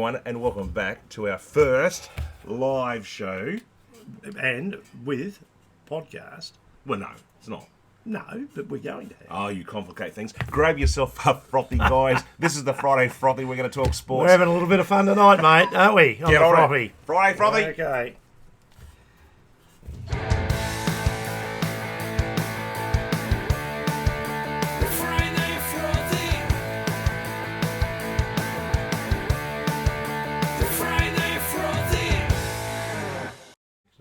everyone, and welcome back to our first live show. And with podcast. Well, no, it's not. No, but we're going to have. Oh, you complicate things. Grab yourself up, Frothy, guys. This is the Friday Frothy. We're going to talk sports. We're having a little bit of fun tonight, mate, aren't we? Get on Frothy. it. Friday Frothy. Okay.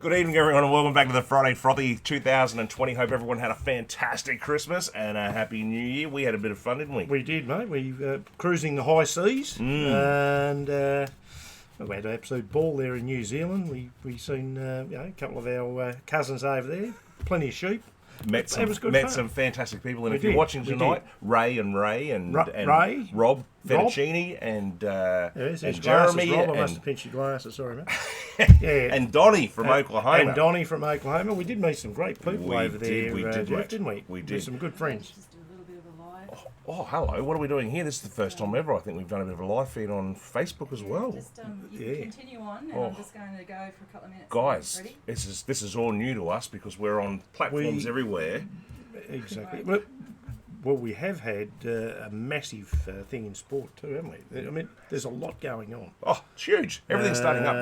Good evening, everyone, and welcome back to the Friday Frothy 2020. Hope everyone had a fantastic Christmas and a happy New Year. We had a bit of fun, didn't we? We did, mate. We cruising the high seas, and we had an absolute ball there in New Zealand. We seen a couple of our cousins over there, plenty of sheep. Met some fantastic people, and if you're watching tonight, Ray and Rob Fettuccini and Jeremy Rob, I and must have pinched your glasses, sorry, mate. Yeah. and Donnie from Oklahoma. And Donnie from Oklahoma. We did meet some great people over there, Jeff, didn't we? We did. Some good friends. Just do a little bit of a live. Oh, hello. What are we doing here? This is the first time ever. I think we've done a bit of a live feed on Facebook as well. Just you can continue on, and I'm just going to go for a couple of minutes. Guys, Ready? this is all new to us because we're on platforms everywhere. Exactly. Well, we have had a massive thing in sport too, haven't we? I mean, there's a lot going on. Oh, it's huge. Everything's starting up.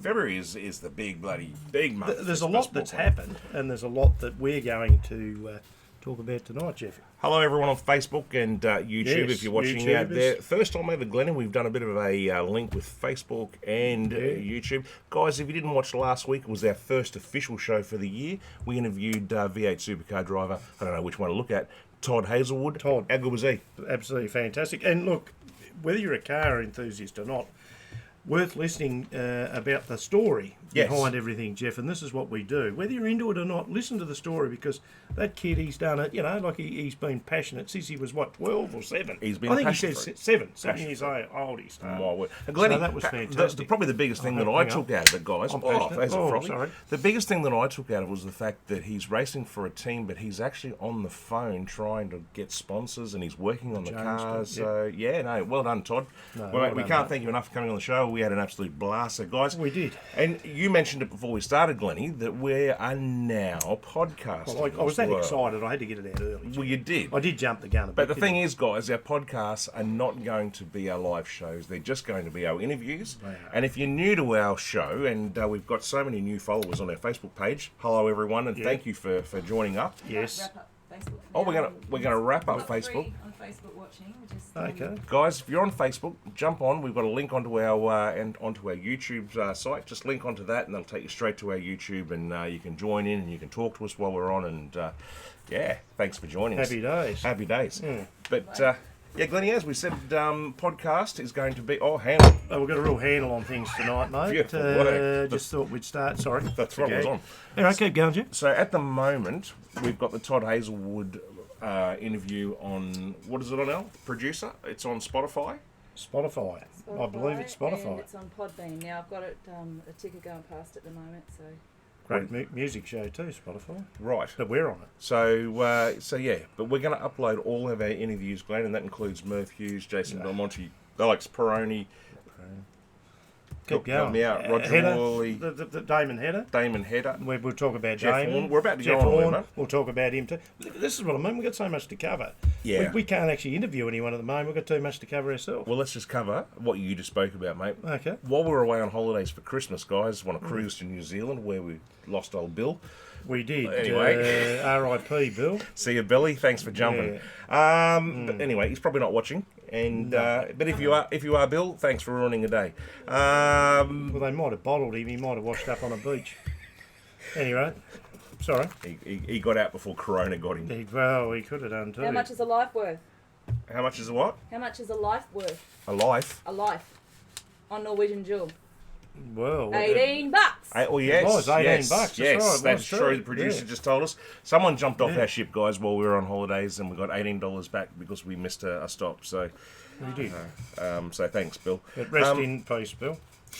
February is the big month. There's a lot that's happened, and there's a lot that we're going to talk about tonight, Jeff. Hello, everyone on Facebook and YouTube, if you're watching out there. First time ever, Glenn, and we've done a bit of a link with Facebook and YouTube. Guys, if you didn't watch last week, it was our first official show for the year. We interviewed V8 supercar driver, I don't know which one to look at, Todd Hazelwood. Todd. How good was he? Absolutely fantastic. And look, whether you're a car enthusiast or not, worth listening about the story behind everything, Jeff, and this is what we do. Whether you're into it or not, listen to the story, because that kid, he's done it, like he's been passionate since he was, 12 or 7? He's been I think passionate. He says 7 years old he started. My word. And Glennie, so that was fantastic. Probably the biggest thing that I took out of it, guys, sorry. The biggest thing that I took out of it was the fact that he's racing for a team, but he's actually on the phone trying to get sponsors, and he's working on the cars. So, well done, Todd. We can't thank you enough for coming on the show. We had an absolute blast. So, guys, we did. And you mentioned it before we started, Glennie, that we are now podcasting. Well, I was that excited, I had to get it out early. Well, you did. I did jump the gun a bit. But the thing is, guys, our podcasts are not going to be our live shows. They're just going to be our interviews. And if you're new to our show, and we've got so many new followers on our Facebook page, hello everyone, and thank you for joining up. Yes. Wrap up Facebook. Oh, we're gonna wrap up Facebook. On Facebook watching. Okay. Guys, if you're on Facebook, jump on. We've got a link onto our YouTube site. Just link onto that, and that'll take you straight to our YouTube, and you can join in and you can talk to us while we're on. And thanks for joining us. Happy days. Happy days. But Glennie, as we said, podcast is going to be handle. We've got a real handle on things tonight, mate. Beautiful. Just thought we'd start. Sorry, the throttle was on. Anyway, keep going, Jim. So at the moment, we've got the Todd Hazelwood interview on, what is it on, Al? Producer? It's on Spotify. Spotify. I believe it's Spotify. And it's on Podbean. Now I've got it a ticker going past at the moment, so. Great music show too, Spotify. Right. But we're on it. So but we're going to upload all of our interviews, Glenn, and that includes Murph Hughes, Jason Belmonte, Alex Peroni. Keep going. Me out. Roger Worley. The Damon Hedder. We'll talk about Jeff Damon. We're about to go on, mate. We'll talk about him too. This is what I mean. We've got so much to cover. Yeah. We can't actually interview anyone at the moment. We've got too much to cover ourselves. Well, let's just cover what you just spoke about, mate. Okay. While we were away on holidays for Christmas, guys, on a cruise to New Zealand where we lost old Bill. We did. Anyway. R.I.P. Bill. See you, Billy. Thanks for jumping. But anyway, he's probably not watching. And but if you are, Bill, thanks for ruining a day. Well, they might have bottled him. He might have washed up on a beach. Anyway, sorry. He got out before Corona got him. He could have done too. How much is a life worth? How much is a what? How much is a life worth? A life? A life. On Norwegian Jewel. Well, $18. Oh yes, it was $18. That's yes, right. That's true. The producer just told us. Someone jumped off our ship, guys, while we were on holidays, and we got $18 back because we missed a stop. So we did. So thanks, Bill. But rest in peace, Bill.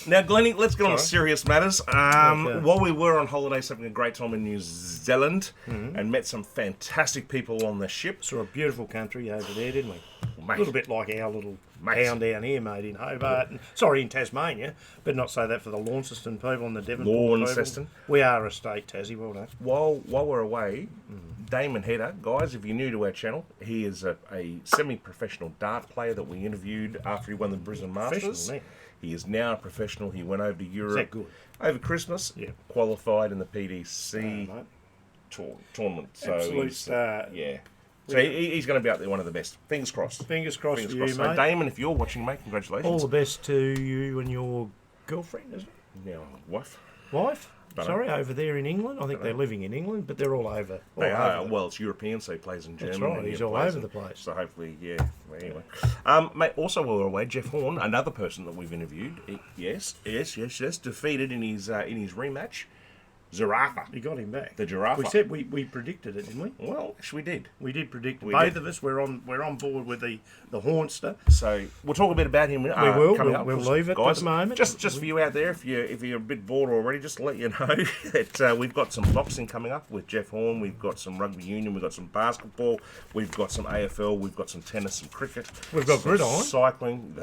Now, Glennie, let's get on to serious matters. While we were on holidays, having a great time in New Zealand, and met some fantastic people on the ship. Saw a beautiful country over there, didn't we? Mate. A little bit like our little Hound down here, mate, in Hobart. In Tasmania. But not say that for the Launceston people and the Devonport Launceston. people. We are a state, Tassie, well done. While we're away, Damon Hedder, guys, if you're new to our channel, he is a semi-professional dart player that we interviewed after he won the Brisbane Masters. Man. He is now a professional. He went over to Europe. Is that good? Over Christmas, qualified in the PDC Mate. tournament. So Absolute star. Yeah. So he's going to be out there, one of the best. Fingers crossed. Fingers crossed for you, So mate. Damon, if you're watching, mate, congratulations. All the best to you and your girlfriend, isn't it? Now, wife. Wife? Dunno. Sorry, over there in England. I think they're living in England, but they're all over. They are. Well, it's European, so he plays in Germany. That's right, and he's he all plays over in- the place. So hopefully, yeah. Well, anyway. Mate, also while we're away, Jeff Horn, another person that we've interviewed, yes, defeated in his rematch, Zarafa. You got him back. The giraffe. We said we predicted it, didn't we? Well, actually, we did. We did predict it. We Both did. of us. We're on board with the Haunster. So we'll talk a bit about him. We will. Coming up. We'll leave it guys, at the moment. Just for you out there, if you're a bit bored already, just to let you know that we've got some boxing coming up with Jeff Horn. We've got some rugby union. We've got some basketball. We've got some AFL. We've got some tennis, some cricket. We've got some gridiron. Cycling.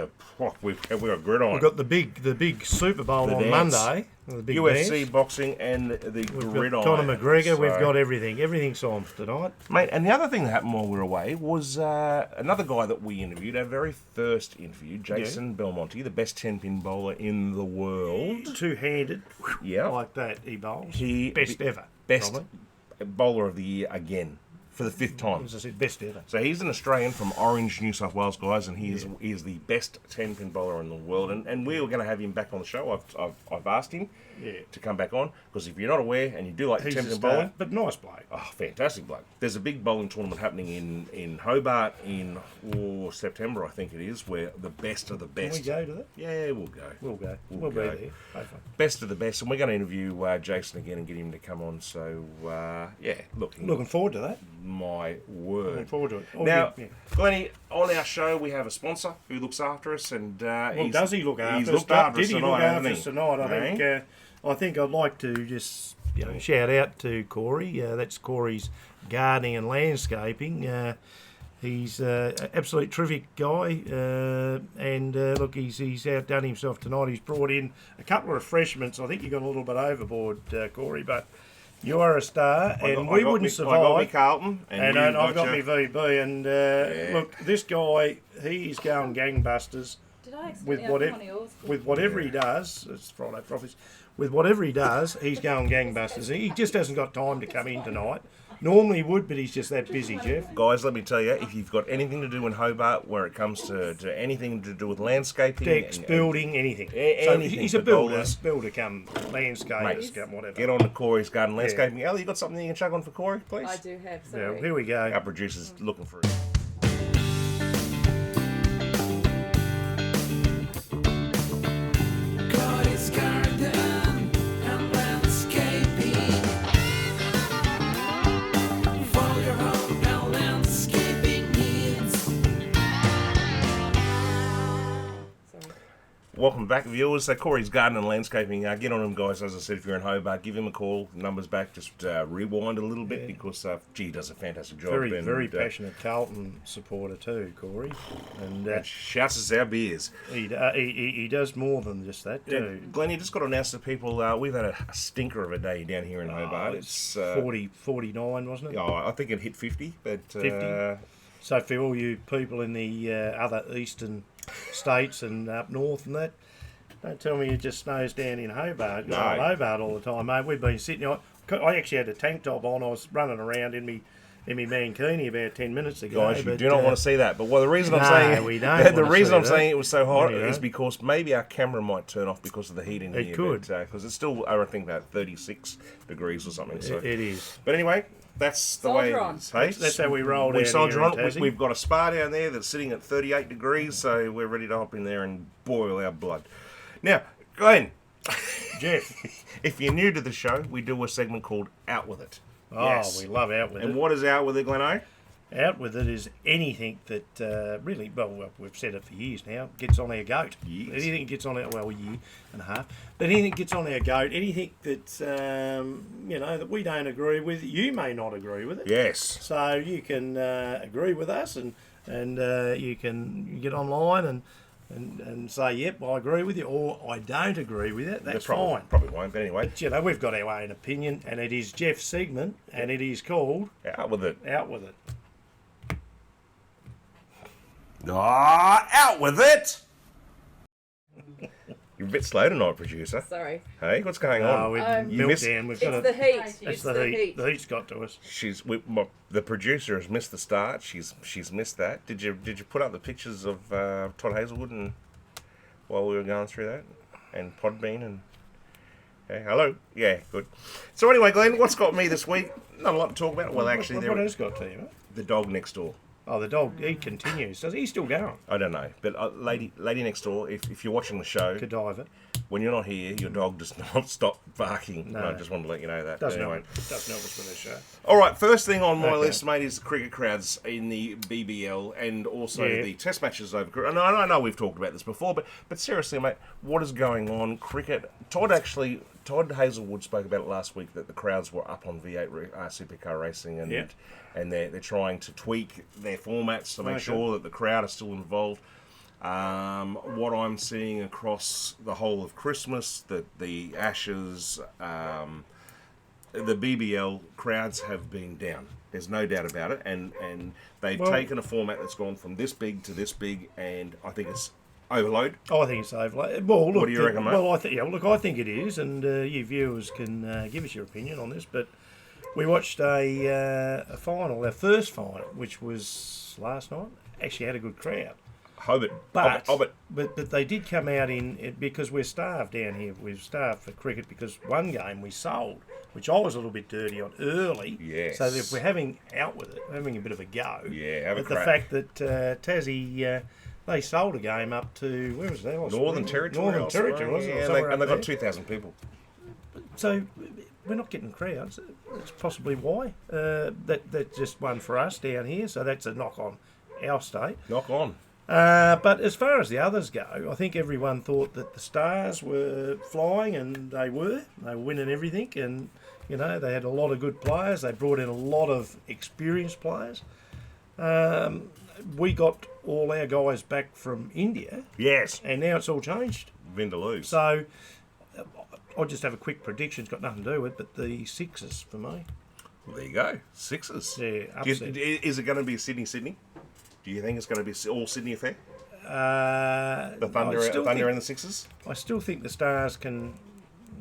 We've got gridiron. We've got the big Super Bowl The on dance. Monday. The big UFC dance. boxing and the We've gridiron. got Conor McGregor. So- We've got everything. Everything's on tonight. Mate, and the other thing that happened while we were away was another guy that we interviewed, our very first interview, Jason Belmonte, the best 10-pin bowler in the world. Two-handed. Yeah. Like that, he bowls. He- Best ever. Best probably. bowler of the year again, for the 5th time. As I said, best ever. So he's an Australian from Orange, New South Wales, guys, and he is the best 10-pin bowler in the world. And we were going to have him back on the show. I've asked him to come back on, because if you're not aware and you do like He's a 10-pin star, bowling, but nice bloke. oh, fantastic bloke. There's a big bowling tournament happening in Hobart in September, I think it is, where the best of the Can best. we go to that? Yeah, we'll go. We'll go. We'll We'll go. be there. Hopefully. Best of the best, and we're going to interview Jason again and get him to come on. So, Looking forward to that. my Looking word. forward to it. Oh, Now, yeah. Glennie, on our show we have a sponsor who looks after us, and Well, does he look after he's us? looked after Did us he tonight, look hasn't after he? us tonight? I think I'd like to just shout out to Corey. That's Corey's gardening and landscaping. He's an absolute terrific guy, and look, he's outdone himself tonight. He's brought in a couple of refreshments. I think you got a little bit overboard, Corey, but you are a star, and we wouldn't survive. I got me Carlton, And you I've got your- me VB, and look, this guy, he's going gangbusters Did I accidentally with open whatever one of yours? with whatever he does. It's Friday Frothies. With whatever he does, he's going gangbusters. He just hasn't got time to come in tonight. Normally he would, but he's just that busy, Jeff. Guys, let me tell you, if you've got anything to do in Hobart where it comes to anything to do with landscaping, Decks, and- building, anything. A- So anything he's a for builder. boulders. Builder come landscapers, Mate, come whatever. get on to Corey's Garden Landscaping. Ellie, you got something you can chuck on for Corey, please? I do have, Yeah, sorry. here we go. Our producer's looking for it. Corey's garden and landscaping. For your home and landscaping needs. Sorry. Welcome back, viewers. So Corey's Garden and Landscaping. Get on him, guys. As I said, if you're in Hobart, give him a call. Numbers back. Just rewind a little bit because, he does a fantastic job. Very, and, very passionate Carlton supporter too, Corey. And and shouts us our beers. he does more than just that too. Glenn, you just got to announce to people, we've had a stinker of a day down here in Hobart. It's 49, wasn't it? I think it hit 50, but 50. So for all you people in the other eastern states and up north and that, don't tell me it just snows down in Hobart. No. You're in Hobart all the time, mate. We've been sitting. I actually had a tank top on. I was running around in me mankini about 10 minutes ago. guys, you but, do not want to see that. But the reason I'm no, saying we don't the wanna reason see I'm that. saying it was so hot No, you is don't. because maybe our camera might turn off because of the heat in It here. could. Because it's still, I think, about 36 degrees or something. So. It is. But anyway, that's the way it Soldier on. is. Hey? That's how we roll We down soldier here in on. Tassie. We've got a spa down there that's sitting at 38 degrees, so we're ready to hop in there and boil our blood. Now, Glenn, Jeff. if you're new to the show, we do a segment called Out With It. Oh, Yes. we love Out With And It. what is Out With It, Glenn? Out With It is anything that really, well, we've said it for years now, gets on our goat. Years. Anything gets on our, well, a year and a half, but anything gets on our goat, anything that's, that we don't agree with, you may not agree with it. Yes. So you can agree with us and and you can get online and say, yep, I agree with you, or I don't agree with it. That's fine. Probably won't, but anyway. But, you know, we've got our own opinion, and it is Jeff's segment, and it is called Out with it. Out With It. Out with it! You're a bit slow tonight, producer. Sorry. Hey, what's going Oh, on? we've You missed- meltdown. We've It's got the heat. It's It's the heat. The heat's got to us. The producer has missed the start. She's missed that. Did you put up the pictures of Todd Hazelwood and while we were going through that, and Podbean and hello, yeah, good. So anyway, Glenn, what's got me this week? Not a lot to talk about. Well, actually, What has got to you, mate? the dog next door. Oh, the dog, he continues. Does he still going? I don't know, but lady next door. If you're watching the show, Godiva. when you're not here, your dog does not stop barking. No. I just want to let you know that. Doesn't Anyway. help us with the show. All right, first thing on my Okay. list, mate, is the cricket crowds in the BBL and also Yeah. the Test matches over. And I know we've talked about this before, but seriously, mate, what is going on? Cricket. Todd Hazelwood spoke about it last week that the crowds were up on V8 supercar racing and Yeah. and they're trying to tweak their formats to make Okay. sure that the crowd are still involved. What I'm seeing across the whole of Christmas, the Ashes, the BBL crowds have been down. There's no doubt about it, and they've taken a format that's gone from this big to this big, and I think it's overload. Oh, I think it's overload. Well, look, What do you reckon, mate? Well, I think it is, and you viewers can give us your opinion on this. But we watched a final, our first final, which was last night. Actually, had a good crowd. Hobbit. But they did come out in because we're starved down here. We're starved for cricket because one game we sold, which I was a little bit dirty on early. Yes. So if we're having out with it, having a bit of a go. Yeah, have a But the crack. fact that Tassie, they sold a game up to where was that? Northern Territory. Northern Territory, wasn't it? Yeah, Somewhere and they up got there. 2,000 people. So we're not getting crowds. That's possibly why. That's just one for us down here. So that's a knock on our state. Knock on. But as far as the others go, I think everyone thought that the Stars were flying, and they were. They were winning everything, and you know they had a lot of good players. They brought in a lot of experienced players. We got all our guys back from India, Yes. and now it's all changed. Vindaloo. So I'll just have a quick prediction. It's got nothing to do with it, but the Sixers for me. Well, there you go. Sixers. Yeah, upset. Is it going to be Sydney? Do you think it's going to be all Sydney affair? The Thunder and the Sixers? I still think the Stars can.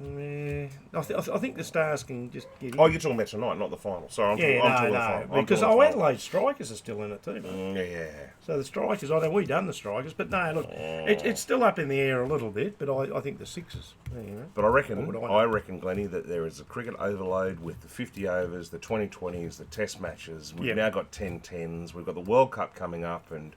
I think the Stars can just get in. Oh, you're talking about tonight, not the final. Sorry, I'm talking the final. Because Adelaide Strikers are still in it too, mate. Yeah. So the Strikers, I know we done the Strikers, but no, look, it's still up in the air a little bit. But I think the Sixers. You know. But I reckon, What would I know? Glennie, that there is a cricket overload with the 50 overs, the 2020s, the Test matches. We've Yep. now got 10-10s. We've got the World Cup coming up, and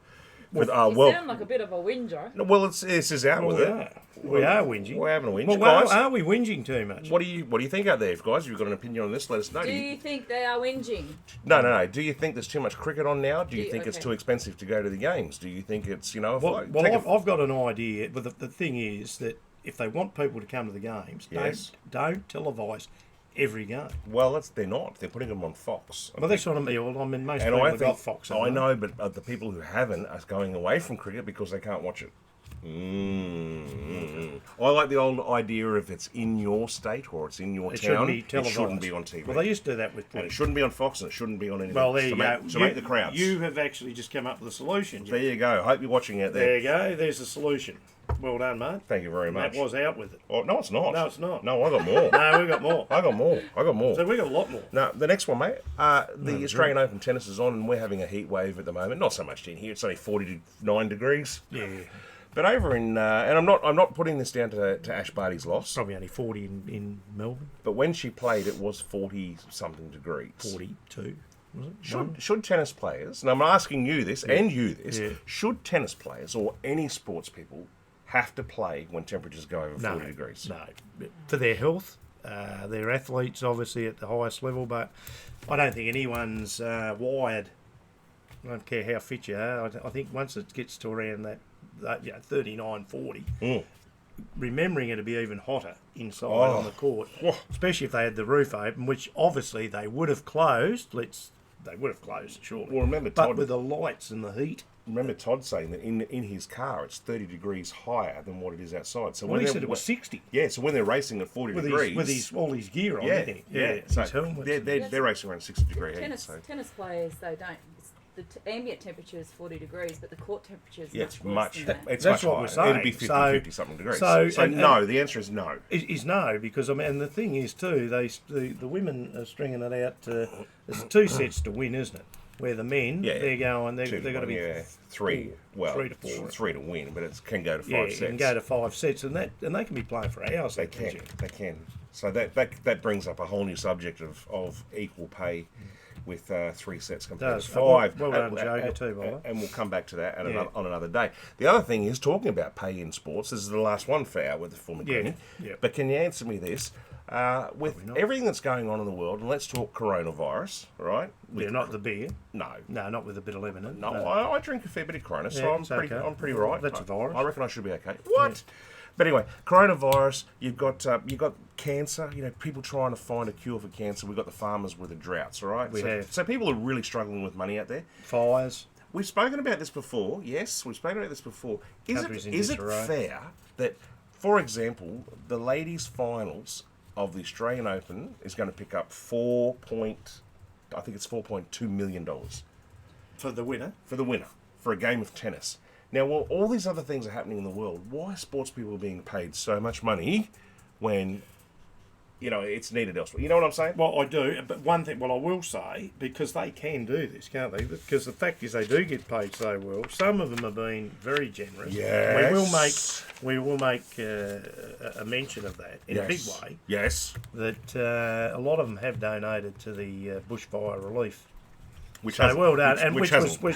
with You well, sound like a bit of a whinger. this is out with we it. are. We are whinging. We're having a whinge, Well, guys. are we whinging too much? What do you think out there, guys? If you've got an opinion on this, let us know. Do you think they are whinging? No. Do you think there's too much cricket on now? Do you Do you- think it's okay. too expensive to go to the games? Do you think it's I've got an idea, but the thing is that if they want people to come to the games, Yes. don't televise every game. well, they're not. They're putting them on Fox. Well, that's what I mean. Well, I mean, most And people I have think got Fox. I know, but the people who haven't are going away from cricket because they can't watch it. I like the old idea of it's in your state or it's in your It town. shouldn't be It televised. shouldn't be on TV. Well, they used to do that with and police. it shouldn't be on Fox and it shouldn't be on anything. Well, there you to go. make the crowds. You have actually just come up with a solution. There you go. Hope you're watching out there. There you go. There's a solution. Well done, mate. Thank you very much. That was out with it. Oh, no, it's not. No, it's not. No, I got more. No, we got more. I got more. So we got a lot more. Now, the next one, mate. The Australian Open tennis is on, and we're having a heat wave at the moment. Not so much in here; it's only 49 degrees. Yeah, But over in, and I'm not putting this down to Ash Barty's loss. probably only 40 in Melbourne. But when she played, it was 40 something degrees. 42, was it? Should tennis players? And I'm asking you this and you this. Yeah. Should tennis players or any sports people have to play when temperatures go over 40 degrees? No, for their health. They're athletes, obviously, at the highest level, but I don't think anyone's wired. I don't care how fit you are. I think once it gets to around that 39, 40, remembering it to be even hotter inside on the court, especially if they had the roof open, which obviously they would have closed. Let's they would have closed, surely. Well, remember but Todd. with the lights and the heat. Remember Todd saying that in his car it's 30 degrees higher than what it is outside. So Well, he said it was 60. Yeah, so when they're racing at 40 degrees, with all his gear on, yeah, didn't he? yeah. So his helmet. they're racing around 60 degree heat. So. Tennis players, they don't. The ambient temperature is 40 degrees, but the court temperature is Yeah, much worse than that. It's That's much what higher. we're saying. It'd be 50, So- 50 something degrees. so- So and- no, the answer is no. Is no, because I mean, and the thing is too, the women are stringing it out. There's 2 sets to win, isn't it? Where the men, Yeah. they're going, they've 2 to got to 1, be yeah. 3. Well, 3 to 4. 3 to win, but it can go to 5 yeah, sets. you can go to 5 sets, and they can be playing for hours. They can. They can. So that brings up a whole new subject of equal pay with 3 sets compared Does. to 5. Well done, Joker, too, by the way. And we'll come back to that Yeah. on another day. The other thing is talking about pay in sports. This is the last one for our with the former Greenie. Yeah. But can you answer me this? With everything that's going on in the world, and let's talk coronavirus, right? Yeah, not the beer. No. No, not with a bit of lemon in it. No, I drink a fair bit of Corona, so Yeah, I'm it's pretty, okay. I'm pretty right. That's a virus. I reckon I should be okay. What? But anyway, coronavirus. You've got cancer. You know, people trying to find a cure for cancer. We've got the farmers with the droughts. All right. We have. So people are really struggling with money out there. Fires. We've spoken about this before. Yes, we've spoken about this before. Countries in Is it disarray. fair that, for example, the ladies' finals of the Australian Open is going to pick up $4.2 million For the winner. for the winner for a game of tennis? Now, while all these other things are happening in the world, why are sports people being paid so much money when, you know, it's needed elsewhere? You know what I'm saying? Well, I do, but one thing, I will say, because they can do this, can't they? Because the fact is they do get paid so well. Some of them have been very generous. Yes. We will make a mention of that in a big way. Yes. That a lot of them have donated to the bushfire relief. Which So well done, which hasn't been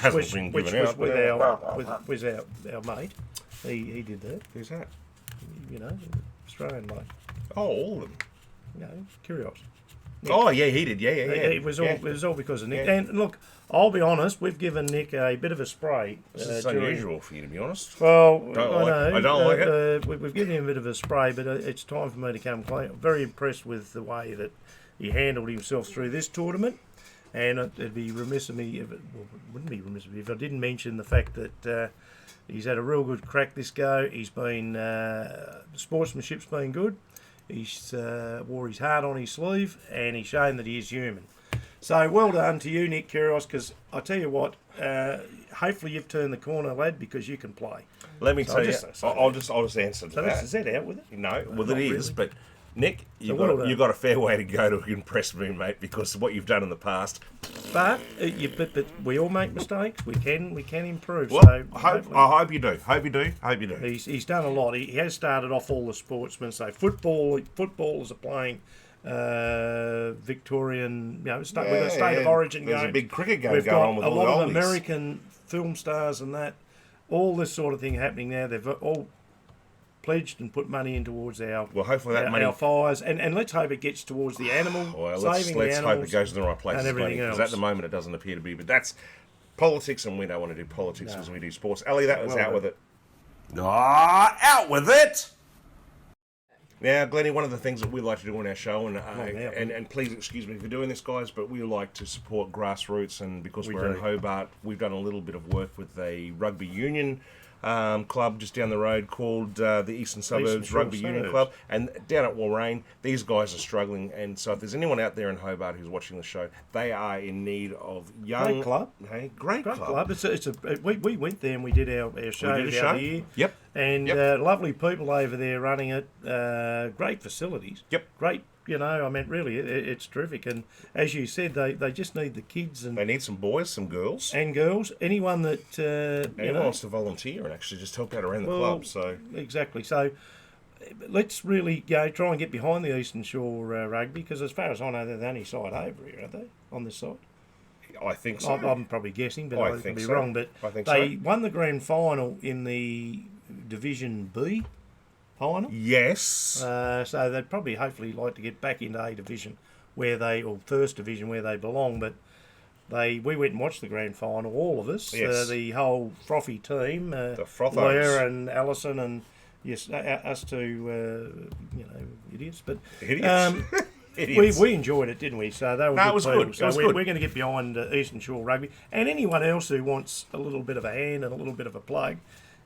given out, with but, our mate. He did that. Who's that? You know, Australian mate. Oh, all of them. You know, curious. Oh, yeah, he did. Yeah. It was all because of Nick. Yeah. And look, I'll be honest, we've given Nick a bit of a spray. This is unusual for you, to be honest. Well, I don't like it. We've given him a bit of a spray, but it's time for me to come clean. I'm very impressed with the way that he handled himself through this tournament. And it'd be remiss of me, wouldn't be remiss of me if I didn't mention the fact that he's had a real good crack this go. He's been, sportsmanship's been good. He's wore his heart on his sleeve, and he's shown that he is human. So well done to you, Nick Kyrgios, because I tell you what, hopefully you've turned the corner, lad, because you can play. Let me tell you, just- I'll just answer to So that. is that out with it? No, well, Not it is, really. but Nick, you've well done. got a fair way to go to impress me, mate, because of what you've done in the past. But we all make mistakes. We can improve. Well, So I hopefully- hope you do. Hope you do. He's done a lot. He has started off all the sportsmen. So footballers are playing Victorian, we've got a state of origin There's games. a big cricket game We've going got on with a all lot the of oldies. American film stars and that. All this sort of thing happening now. They've all pledged and put money in towards our Well, hopefully that money. our fires, and let's hope it gets towards the animal, Well, saving let's the hope animals. it goes in the right place, and everything because else. at the moment it doesn't appear to be. But that's politics, and we don't want to do politics because we do sports. Ellie, that was Well out done. with it. Out with it! Now, Glennie, one of the things that we like to do on our show, and please excuse me for doing this, guys, but we like to support grassroots, and because we're in do. Hobart, we've done a little bit of work with a rugby union club just down the road called the Eastern Suburbs Shore Rugby Union Suburbs. Club, and down at Warrain, these guys are struggling, and so if there's anyone out there in Hobart who's watching the show, they are in need of young... Great club. Hey, great Great club. club. We went there and we did our show We did a the show. other year. Yep. And Yep. lovely people over there running it. Great facilities. Yep. Great, really, it's terrific. And as you said, they just need the kids They need some boys, some girls. and girls, anyone that Anyone wants to volunteer and actually just help out around the Well, club, so... Exactly. So let's really try and get behind the Eastern Shore rugby, because as far as I know, they're the only side over here, aren't they? On this side. I think so. I'm probably guessing, but I I could think be so. wrong. But I think they so. won the grand final in the Division B final. Yes. So they'd probably hopefully like to get back into A Division or First Division where they belong. But we went and watched the grand final, all of us, Yes. the whole Frothy team, The Frothos. Leah and Alison and yes, us two, idiots. But Idiots. idiots. We enjoyed it, didn't we? So they were No, good it was people. good. So It was we're good. going to get behind Eastern Shore Rugby, and anyone else who wants a little bit of a hand and a little bit of a plug.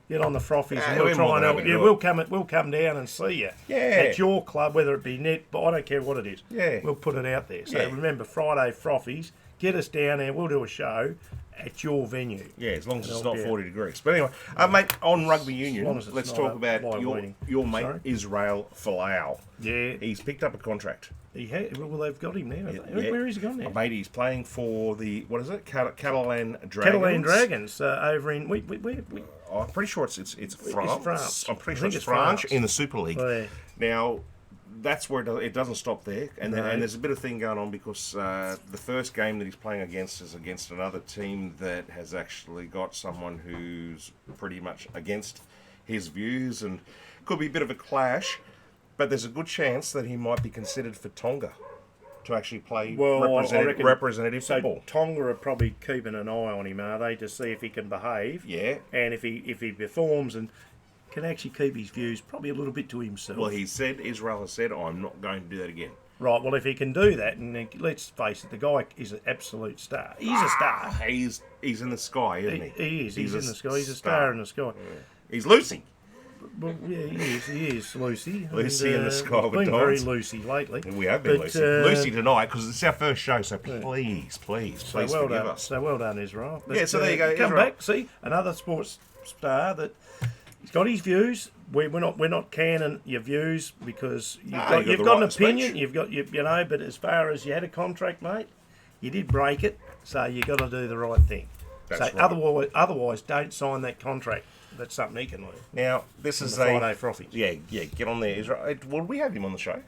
Get on the Frothies, Yeah, and we'll we're try more and than help. happy to Yeah, do it. we'll come down and see you. Yeah. At your club, whether it be net, but I don't care what it is. Yeah. We'll put it out there. So Yeah. remember, Friday Frothies. Get us down there. We'll do a show at your venue. Yeah, as long as it's Help not you 40 degrees. But anyway, mate, on rugby union, long as it's let's not talk a about live your wedding. mate Sorry? Israel Folau. Yeah. He's picked up a contract. Well, they've got him now. Yeah. Where is he gone now? Mate, he's playing for the, what is it? Catalan Dragons. Catalan Dragons over in. We I'm pretty sure it's France. France. I'm pretty I sure think it's it's France France. in the Super League. Oh, yeah. Now, that's where it doesn't stop there. And, No. and there's a bit of thing going on because the first game that he's playing against is against another team that has actually got someone who's pretty much against his views, and could be a bit of a clash. But there's a good chance that he might be considered for Tonga to actually play I reckon- representative So football. Tonga are probably keeping an eye on him, are they, to see if he can behave? Yeah. And if he performs and can actually keep his views probably a little bit to himself. Well, Israel has said, I'm not going to do that again. Right, well, if he can do that, and then, let's face it, the guy is an absolute star. He's a star. He's in the sky, isn't he? He is. He's in the sky. He's a star in the sky. He's Lucy. Well, yeah, he is, Lucy. Lucy in the sky with been very diamonds. Lucy lately. We have been But, Lucy. Lucy tonight, because it's our first show, so please So well forgive done. us. So well done, Israel. But, Yeah, so there you go, Come Israel. back, see another sports star that he's got his views. We're not canning your views because you've got the an right opinion. speech. You've got you know. But as far as you had a contract, mate, you did break it. So you got to do the right thing. That's so right. otherwise, don't sign that contract. That's something he can learn. Now, this is The Friday Frothies. Yeah, get on there, Israel. Would we have him on the show?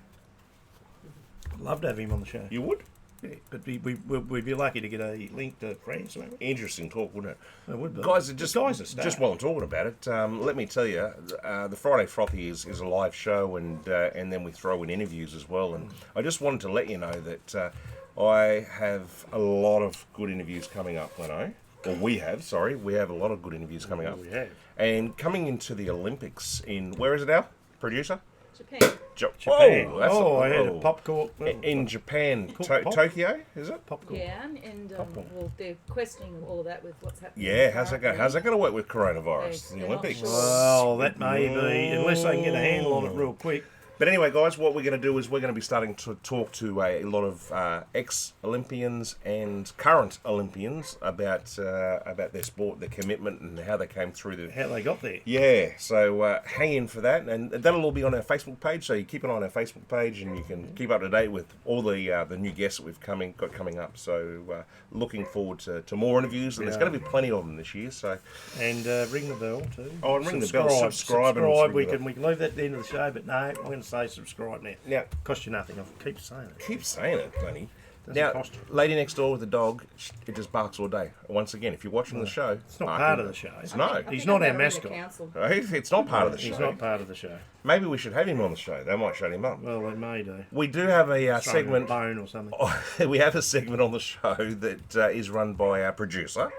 I'd love to have him on the show. You would? Yeah, but we'd be lucky to get a link to France, maybe. Interesting talk, wouldn't it? It would be. Guys, The guy's a star. just while I'm talking about it, let me tell you, the Friday Frothy is a live show, and then we throw in interviews as well. And I just wanted to let you know that I have a lot of good interviews coming up, Leno. Or we have a lot of good interviews coming up. We have. And coming into the Olympics in, where is it now, producer? Japan. Japan. Oh, that's I had a popcorn. in Japan, Pop? Tokyo, is it? Popcorn. Yeah, and well, they're questioning all of that with what's happening. Yeah, how's that going? How's that going to work with coronavirus? They're The not Olympics. sure. Well, that may be, unless they can get a handle on it real quick. But anyway, guys, what we're going to do is we're going to be starting to talk to a lot of ex-Olympians and current Olympians about their sport, their commitment, and how they came through the. How they got there. Yeah, so hang in for that, and that'll all be on our Facebook page. So you keep an eye on our Facebook page, and you can keep up to date with all the new guests that we've got coming up. So looking forward to more interviews, and there's going to be plenty of them this year. So And ring the bell too. Oh, and ring the bell, subscribe and Subscribe. ring the We can leave that at the end of the show, but no, I'm going to say subscribe now. now. Cost you nothing. I'll keep saying it. Keep saying it, Lenny. Doesn't Now, cost you. lady next door with the dog, it just barks all day. Once again, if you're watching the show, It's not part of the show. No. I He's think not I've our got to ring the mascot. council. Right? It's not part of the show. He's not part of the show. Maybe we should have him on the show. They might shut him up. Well, they may do. We do have a Throw him a segment. bone or something. We have a segment on the show that is run by our producer,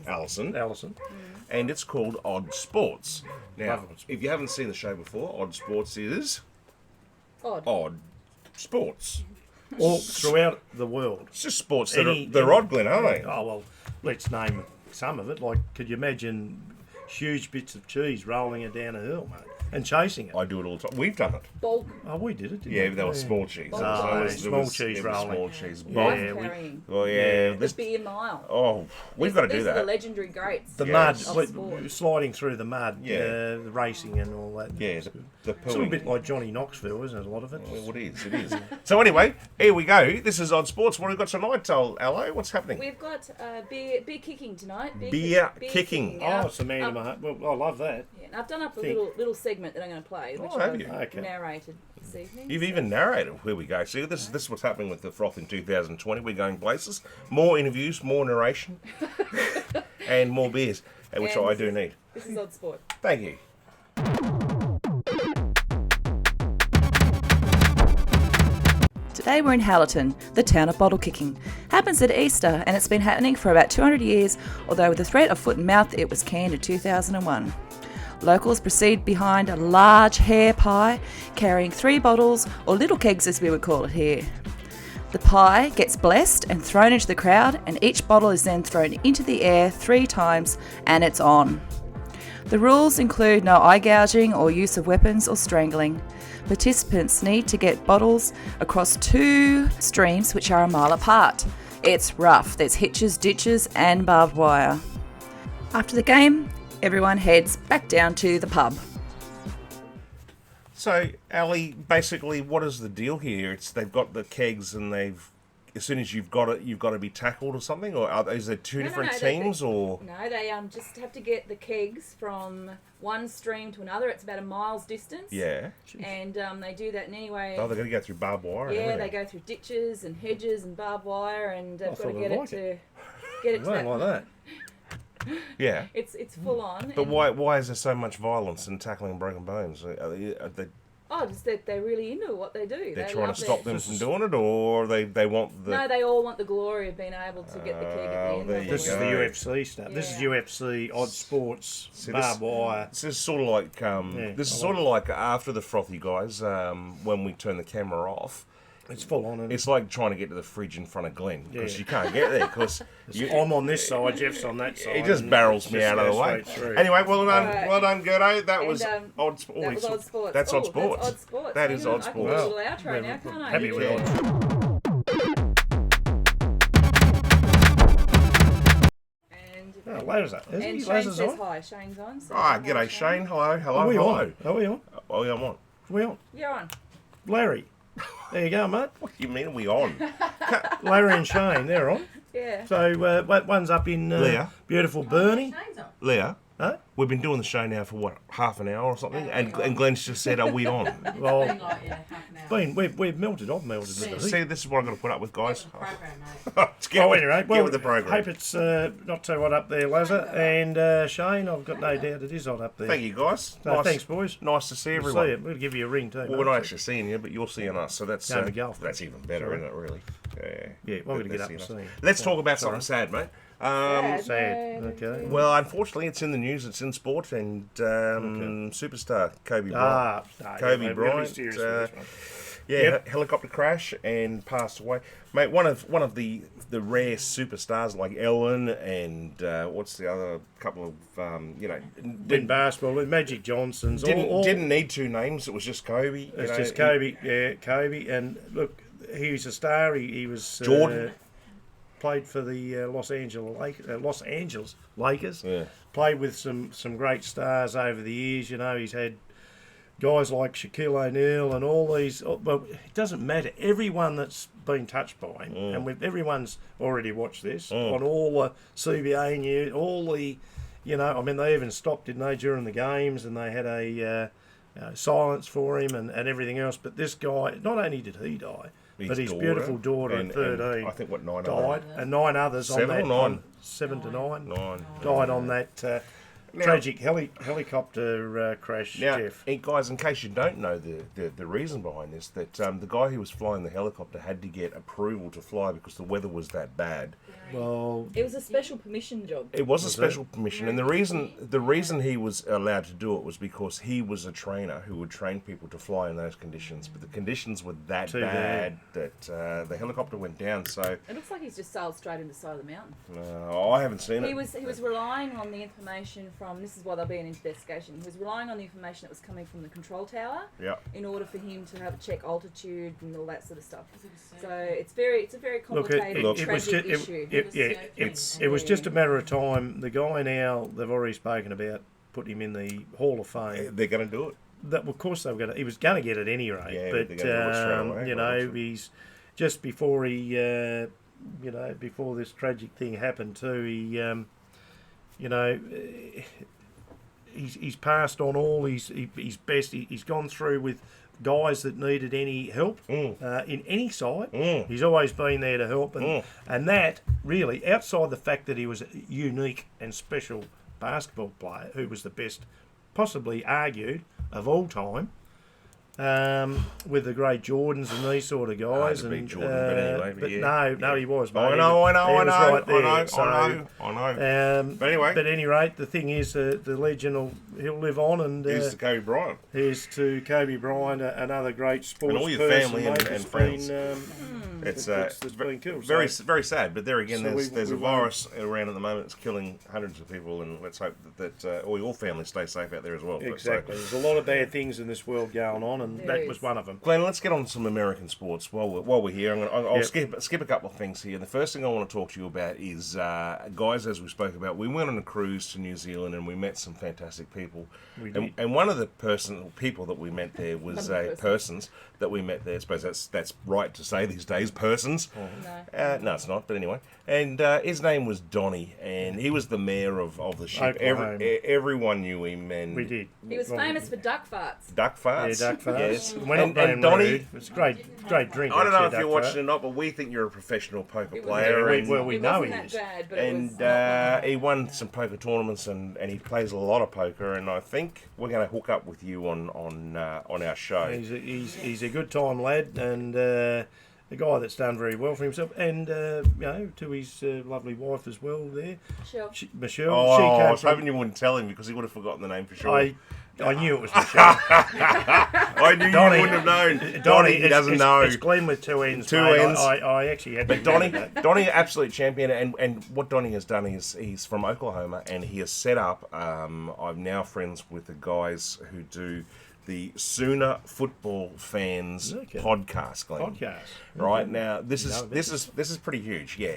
Alison, Alison. and it's called Odd Sports. Now, Love Odd Sports. if you haven't seen the show before, Odd Sports is Odd. odd sports. All throughout the world. It's just sports that Any- they're odd, Glenn, aren't they? Oh, well, let's name some of it. Like, could you imagine huge bits of cheese rolling it down a hill, mate, and chasing it? I do it all the time. We've done it. Bulk. Oh, we did it, didn't Yeah, we? that was small cheese. Oh, small cheese rolling. Small cheese. Yeah, Bulk. Knife we- carrying. Oh yeah. The This, beer mile. oh, we've got to do These are the that. legendary greats. The Yeah. mud, Of sport. sliding through the mud, Yeah. the racing and all that. Yeah, the It's a little pooling. bit like Johnny Knoxville, isn't it? A lot of it. Well, it is. It is. So anyway, here we go. This is Odd Sports. What have we got tonight, Alo? What's happening? We've got beer kicking tonight. Beer kicking. Yeah. Oh, it's the man of my heart. Well, I love that. Yeah, and I've done up a Think. little segment that I'm going to play, which have I've you? Okay. narrated this evening. You've even narrated. Here we go. See, this is what's happening with the Froth in 2020. We're going places. More interviews, more narration, and more beers, which And I do need. This is Odd Sport. Thank you. Today we're in Hallerton, the town of bottle kicking. Happens at Easter, and it's been happening for about 200 years, although with the threat of foot and mouth it was canned in 2001. Locals proceed behind a large hair pie, carrying 3 bottles, or little kegs as we would call it here. The pie gets blessed and thrown into the crowd, and each bottle is then thrown into the air 3 times, and it's on. The rules include no eye gouging or use of weapons or strangling. Participants need to get bottles across 2 streams which are a mile apart. It's rough. There's hitches, ditches, and barbed wire. After the game, everyone heads back down to the pub. So, Ali, basically, what is the deal here? They've got the kegs, and as soon as you've got it, you've got to be tackled or something, or is there two different teams, or? No, they just have to get the kegs from one stream to another. It's about a mile's distance. Yeah. And they do that in any way. Oh, they've got to go through barbed wire. Yeah, they go through ditches and hedges and barbed wire, and they've got to get it to that. Like that. Yeah. It's full on. But why is there so much violence and tackling broken bones? Are they just that they're really into what they do. They're trying to stop them from doing it, or they want the... No, they all want the glory of being able to get the keg at the end. This is the UFC stuff. Yeah. This is UFC, odd sports, barbed wire. This is sort of like after the Frothy guys, when we turn the camera off. It's full on. It's like trying to get to the fridge in front of Glenn, because you can't get there, because I'm on this side, Jeff's on that side. He just barrels me out of the way. Anyway, well done, Gerdo. That was odd sports. That was odd sports. That's odd sports. That's odd sports. That is odd I can sports. do a little outro now, can't I? Happy with odds. Lasers up. And Shane says hi. Shane's on. G'day, Shane. Hello. Are we on? Oh, yeah, I'm on. Are we on? You're on. Larry. There you go, mate. What do you mean, are we on? Larry and Shane, they're on. Yeah. So one's up in beautiful Burnie. Leah, huh? We've been doing the show now for half an hour or something, and Glenn's just said, "Are we on?" Well, half an hour. we've melted. I've melted. See, this is what I'm going to put up with, guys. Anyway, get with the program. Hope it's not too hot up there, Lazar. And Shane, I've got no doubt it is hot up there. Thank you, guys. So thanks, boys. Nice to see everyone. See you. We'll give you a ring too. Well, we're not actually seeing you, but you're seeing us, so that's that's even better, isn't it? Really? Yeah. Well, we're going to get up and see. Let's talk about something sad, mate. Sad. Okay. Well, unfortunately, it's in the news. It's in sport, and superstar Kobe Bryant. Kobe Bryant. Helicopter crash and passed away, mate. One of the rare superstars like Ellen and what's the other couple of in basketball with Magic Johnson's. Didn't need two names. It was just Kobe. It's just Kobe. Kobe. And look, he was a star. He was Jordan. Played for the Los Angeles Lakers. Yeah. Played with some great stars over the years. You know, he's had guys like Shaquille O'Neal and all these. But it doesn't matter. Everyone that's been touched by him, and everyone's already watched this on all the CBA news, all the, I mean, they even stopped, didn't they, during the games, and they had a silence for him and everything else. But this guy, not only did he die, but his beautiful daughter at 13, I think 9 died, and 9 others 7 on that. or 9? 7 to 9. 9 died on that tragic helicopter crash. Now, Jeff. Guys, in case you don't know the reason behind this, that the guy who was flying the helicopter had to get approval to fly because the weather was that bad. Well, it was a special permission job. It was a special permission, and the reason he was allowed to do it was because he was a trainer who would train people to fly in those conditions. But the conditions were that bad that the helicopter went down. So it looks like he's just sailed straight into the side of the mountain. I haven't seen it. He was relying on the information from. This is why there'll be an investigation. He was relying on the information that was coming from the control tower. Yeah. In order for him to have a check altitude and all that sort of stuff. So it's a very complicated, tragic issue. It was just a matter of time. The guy now, they've already spoken about putting him in the Hall of Fame. They're going to do it. Of course they were going to. He was going to get it at any rate. Yeah, but he's just before he, before this tragic thing happened too. He's passed on all his best. He's gone through with guys that needed any help in any side. He's always been there to help, and that really, outside the fact that he was a unique and special basketball player who was the best, possibly argued, of all time, with the great Jordans and these sort of guys. Big Jordan, but anyway, no, he was. I know. But anyway, at any rate, the thing is, the legend he'll live on, and here's to Kobe Bryant. Here's to Kobe Bryant, another great sports and all your person, family and friends. It's that's been killed. very sad. But there again, So there's a virus around at the moment. It's killing hundreds of people, and let's hope that all your families stay safe out there as well. Exactly. There's a lot of bad things in this world going on, and that was one of them. Glenn, let's get on to some American sports while we're here. I'll skip a couple of things here. The first thing I want to talk to you about is, guys, as we spoke about, we went on a cruise to New Zealand and we met some fantastic people. We did. And one of the people that we met there was persons that we met there. I suppose that's right to say these days, persons. No, it's not. But anyway, and his name was Donnie, and he was the mayor of the ship. Everyone knew him, and we did. He was famous for duck farts. Duck farts. Yeah, duck farts. Yes. And Donnie, it's a great drink. I don't know if you're watching or not, but we think you're a professional poker player. We know he is. He won some poker tournaments, and he plays a lot of poker. And I think we're going to hook up with you on our show. He's a good time lad, and a guy that's done very well for himself, and to his lovely wife as well there, Michelle. I was hoping you wouldn't tell him because he would have forgotten the name for sure. I knew it was Michelle. I knew Donnie, you wouldn't have known. Donnie, he doesn't know. It's Glenn with two Ends. Two ends. I actually had. But Donnie, absolute champion, and what Donnie has done is he's from Oklahoma, and he has set up. I'm now friends with the guys who do the Sooner Football Fans podcast, Glenn. Right now, this is pretty huge. Yeah,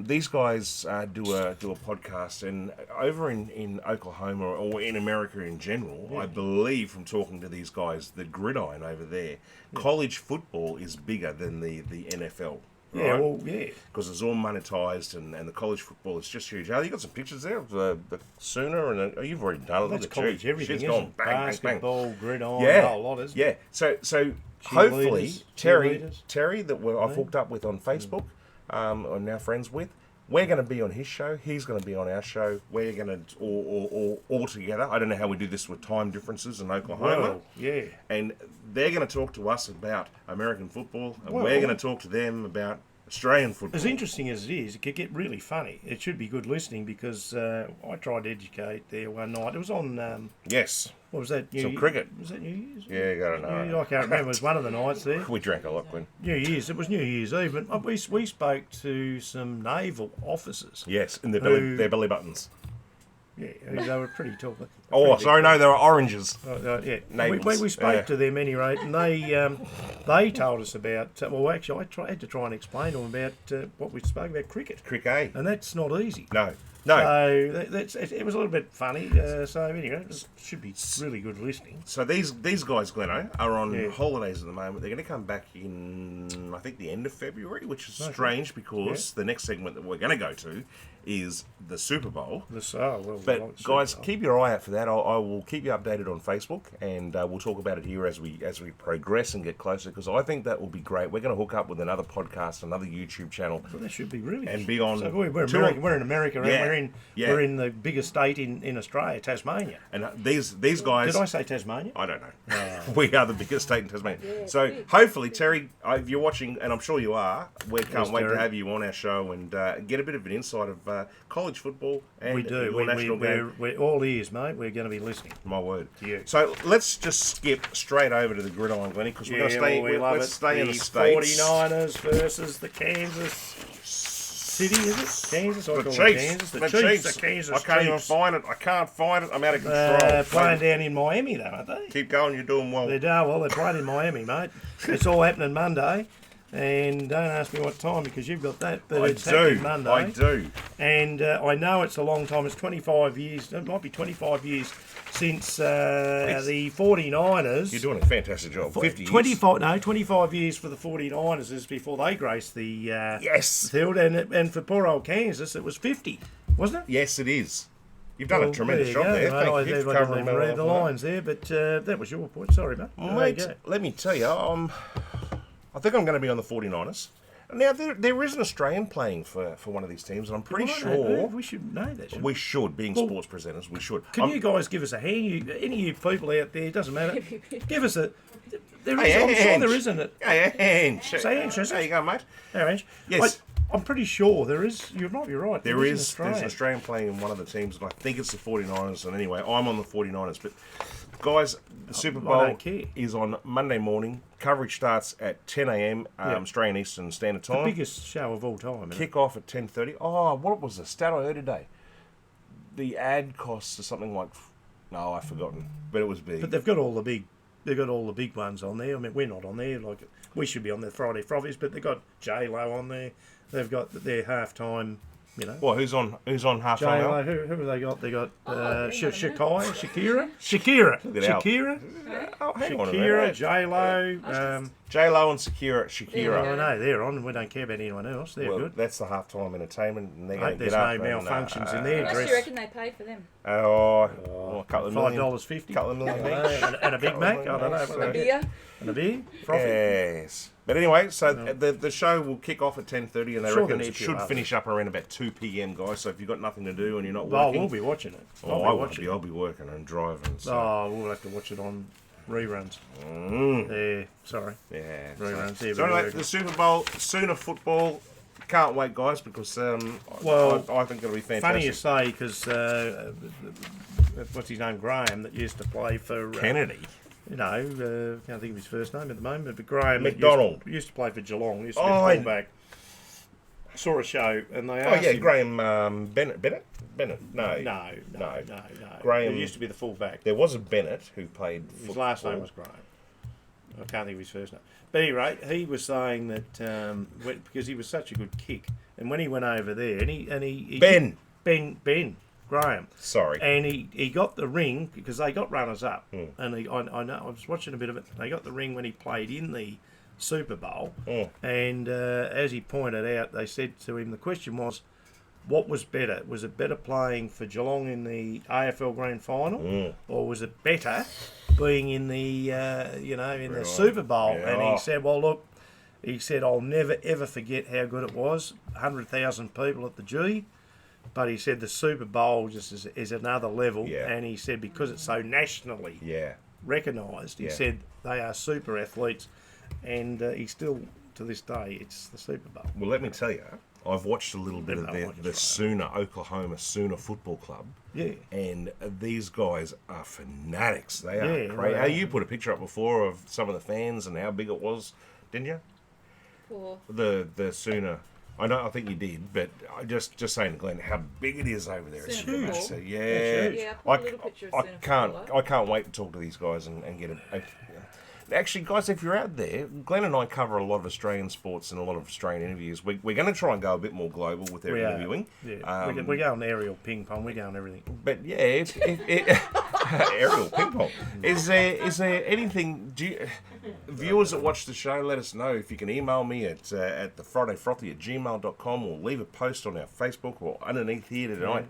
these guys do a podcast, and over in Oklahoma or in America in general, I believe from talking to these guys, the gridiron over there, college football is bigger than the NFL. Right? Because it's all monetized, and the college football is just huge. You got some pictures there of the Sooner, and you've already done it. That's college everything. She's gone bang, basketball, bang, bang. gridiron, a whole lot, isn't it? So hopefully Terry that I've hooked up with on Facebook, I'm now friends with. We're going to be on his show. He's going to be on our show. We're going to all together. I don't know how we do this with time differences in Oklahoma. Well, and they're going to talk to us about American football, and we're going to talk to them about Australian football. As interesting as it is, it could get really funny. It should be good listening because I tried to educate there one night. It was on... yes. What was that? Some cricket. Was that New Year's? Yeah, I don't know. I can't remember. It was one of the nights there. We drank a lot, Glenn. New Year's. It was New Year's Eve. But we spoke to some naval officers. Yes, in their belly buttons. Yeah, they were pretty tall. No, they were oranges. We spoke to them anyway, and they told us about. Actually, I had to try and explain to them about what we spoke about, cricket. Cricket, and that's not easy. No. So it was a little bit funny. So anyway, it should be really good listening. So these guys, Gleno, are on holidays at the moment. They're going to come back in, I think, the end of February, which is strange because the next segment that we're going to go to is the Super Bowl. But guys, keep your eye out for that. I will keep you updated on Facebook, and we'll talk about it here as we progress and get closer, because I think that will be great. We're going to hook up with another podcast, another YouTube channel. Well, that should be really. And be on. So we're in America. We're in the biggest state in Australia, Tasmania. And these guys. Did I say Tasmania? I don't know. We are the biggest state in Tasmania. Yeah, so hopefully, Terry, if you're watching, and I'm sure you are, we can't wait to have you on our show and get a bit of an insight of college football and we do. your national game. We're all ears, mate. We're going to be listening. My word. Yeah. So let's just skip straight over to the gridiron, Glennie, because we're going to stay. Let's stay in the States. 49ers versus the Kansas City, is it? Kansas? The Chiefs. The Chiefs. The Kansas I can't even find it. I can't find it. I'm out of control. Playing down in Miami, though, aren't they? Keep going. You're doing well. They're playing in Miami, mate. It's all happening Monday. And don't ask me what time because you've got that. But it's happening Monday. I do. And I know it's a long time. It's 25 years. It might be 25 years since the 49ers. You're doing a fantastic job. 50 years. 25 years for the 49ers is before they graced the field. And for poor old Kansas, it was 50, wasn't it? Yes, it is. You've done a tremendous job there. I didn't even read the lines there, but that was your point. Sorry, mate. Mate, let me tell you, I think I'm going to be on the 49ers. Now, there is an Australian playing for one of these teams, and I'm pretty sure... We should know that, we should, being sports presenters, we should. Can you guys give us a hand? Any of you people out there, it doesn't matter. Give us a... I'm sure there isn't it. Hey, There you go, mate. Hey, yes. I'm pretty sure there is. You might be right. There's an Australian playing in one of the teams, and I think it's the 49ers. And anyway, I'm on the 49ers. But Guys, the Super I Bowl don't care. is on Monday morning. Coverage starts at 10 a.m. Australian Eastern Standard Time. The biggest show of all time. Kick off at 10:30. Oh, what was the stat I heard today? The ad costs are something like... No, I've forgotten. But it was big. But they've got all the big ones on there. I mean, we're not on there. Like we should be on the Friday Frothies, but they've got J-Lo on there. They've got their halftime. You know. Well, who's on halftime? J-Lo. Who have they got? They got Shakira. Oh, hang on a Shakira, minute. J-Lo. J-Lo and Shakira. Yeah. I know they're on. We don't care about anyone else. They're Well, good. that's the halftime entertainment, and they're going to There's get up. no malfunctions in How their much do dress. you reckon they paid for them? A couple of million. $5.50. Couple of million I don't know, and a Big Mac. I don't know. A beer? And a beer. Frothy. Yes. But anyway, so the show will kick off at 10:30, and they Sure, reckon the it nephew should loves finish up around about 2 p.m, guys. So if you've got nothing to do and you're not Oh, working... we'll be watching it. I'll be working and driving. So. Oh, we'll have to watch it on reruns. Yeah, sorry. Yeah. Reruns. So anyway, the Super Bowl, Sooner football. Can't wait, guys, because I think it'll be fantastic. Funny you say, because what's his name, Graham, that used to play for Kennedy. Can't think of his first name at the moment, but Graham McDonald used to play for Geelong. Used to be a fullback. Saw a show and they asked him. Graham Bennett. No. Graham He used to be the fullback. There was a Bennett who played football. His last name was Graham. I can't think of his first name. But anyway, he was saying that because he was such a good kick, and when he went over there, and he Ben Graham. Sorry. And he got the ring because they got runners up, and I know I was watching a bit of it. They got the ring when he played in the Super Bowl, and as he pointed out, they said to him the question was, what was better? Was it better playing for Geelong in the AFL Grand Final, or was it better being in the the Super Bowl? Yeah. And he said, well, look, he said, I'll never ever forget how good it was. 100,000 people at the G. But he said the Super Bowl just is another level, and he said because it's so nationally recognised, he said they are super athletes, and he still, to this day, it's the Super Bowl. Well, let me tell you, I've watched a little bit of the Sooner, Oklahoma Sooner Football Club. Yeah. And these guys are fanatics. They are crazy. Right. You put a picture up before of some of the fans and how big it was, didn't you? For The Sooner... I think you did, but I just saying to Glenn how big it is over there. It's Sooner huge. football? So, Yeah, I put a little picture of Sooner football. I can't wait to talk to these guys and get a Actually, guys, if you're out there, Glenn and I cover a lot of Australian sports and a lot of Australian interviews. We're going to try and go a bit more global with our interviewing. Yeah, we're going aerial ping pong. We're going everything. But yeah, aerial ping pong. Is there anything? Viewers that watch the show, let us know. If you can email me at thefridayfrothy@gmail.com or leave a post on our Facebook or underneath here tonight.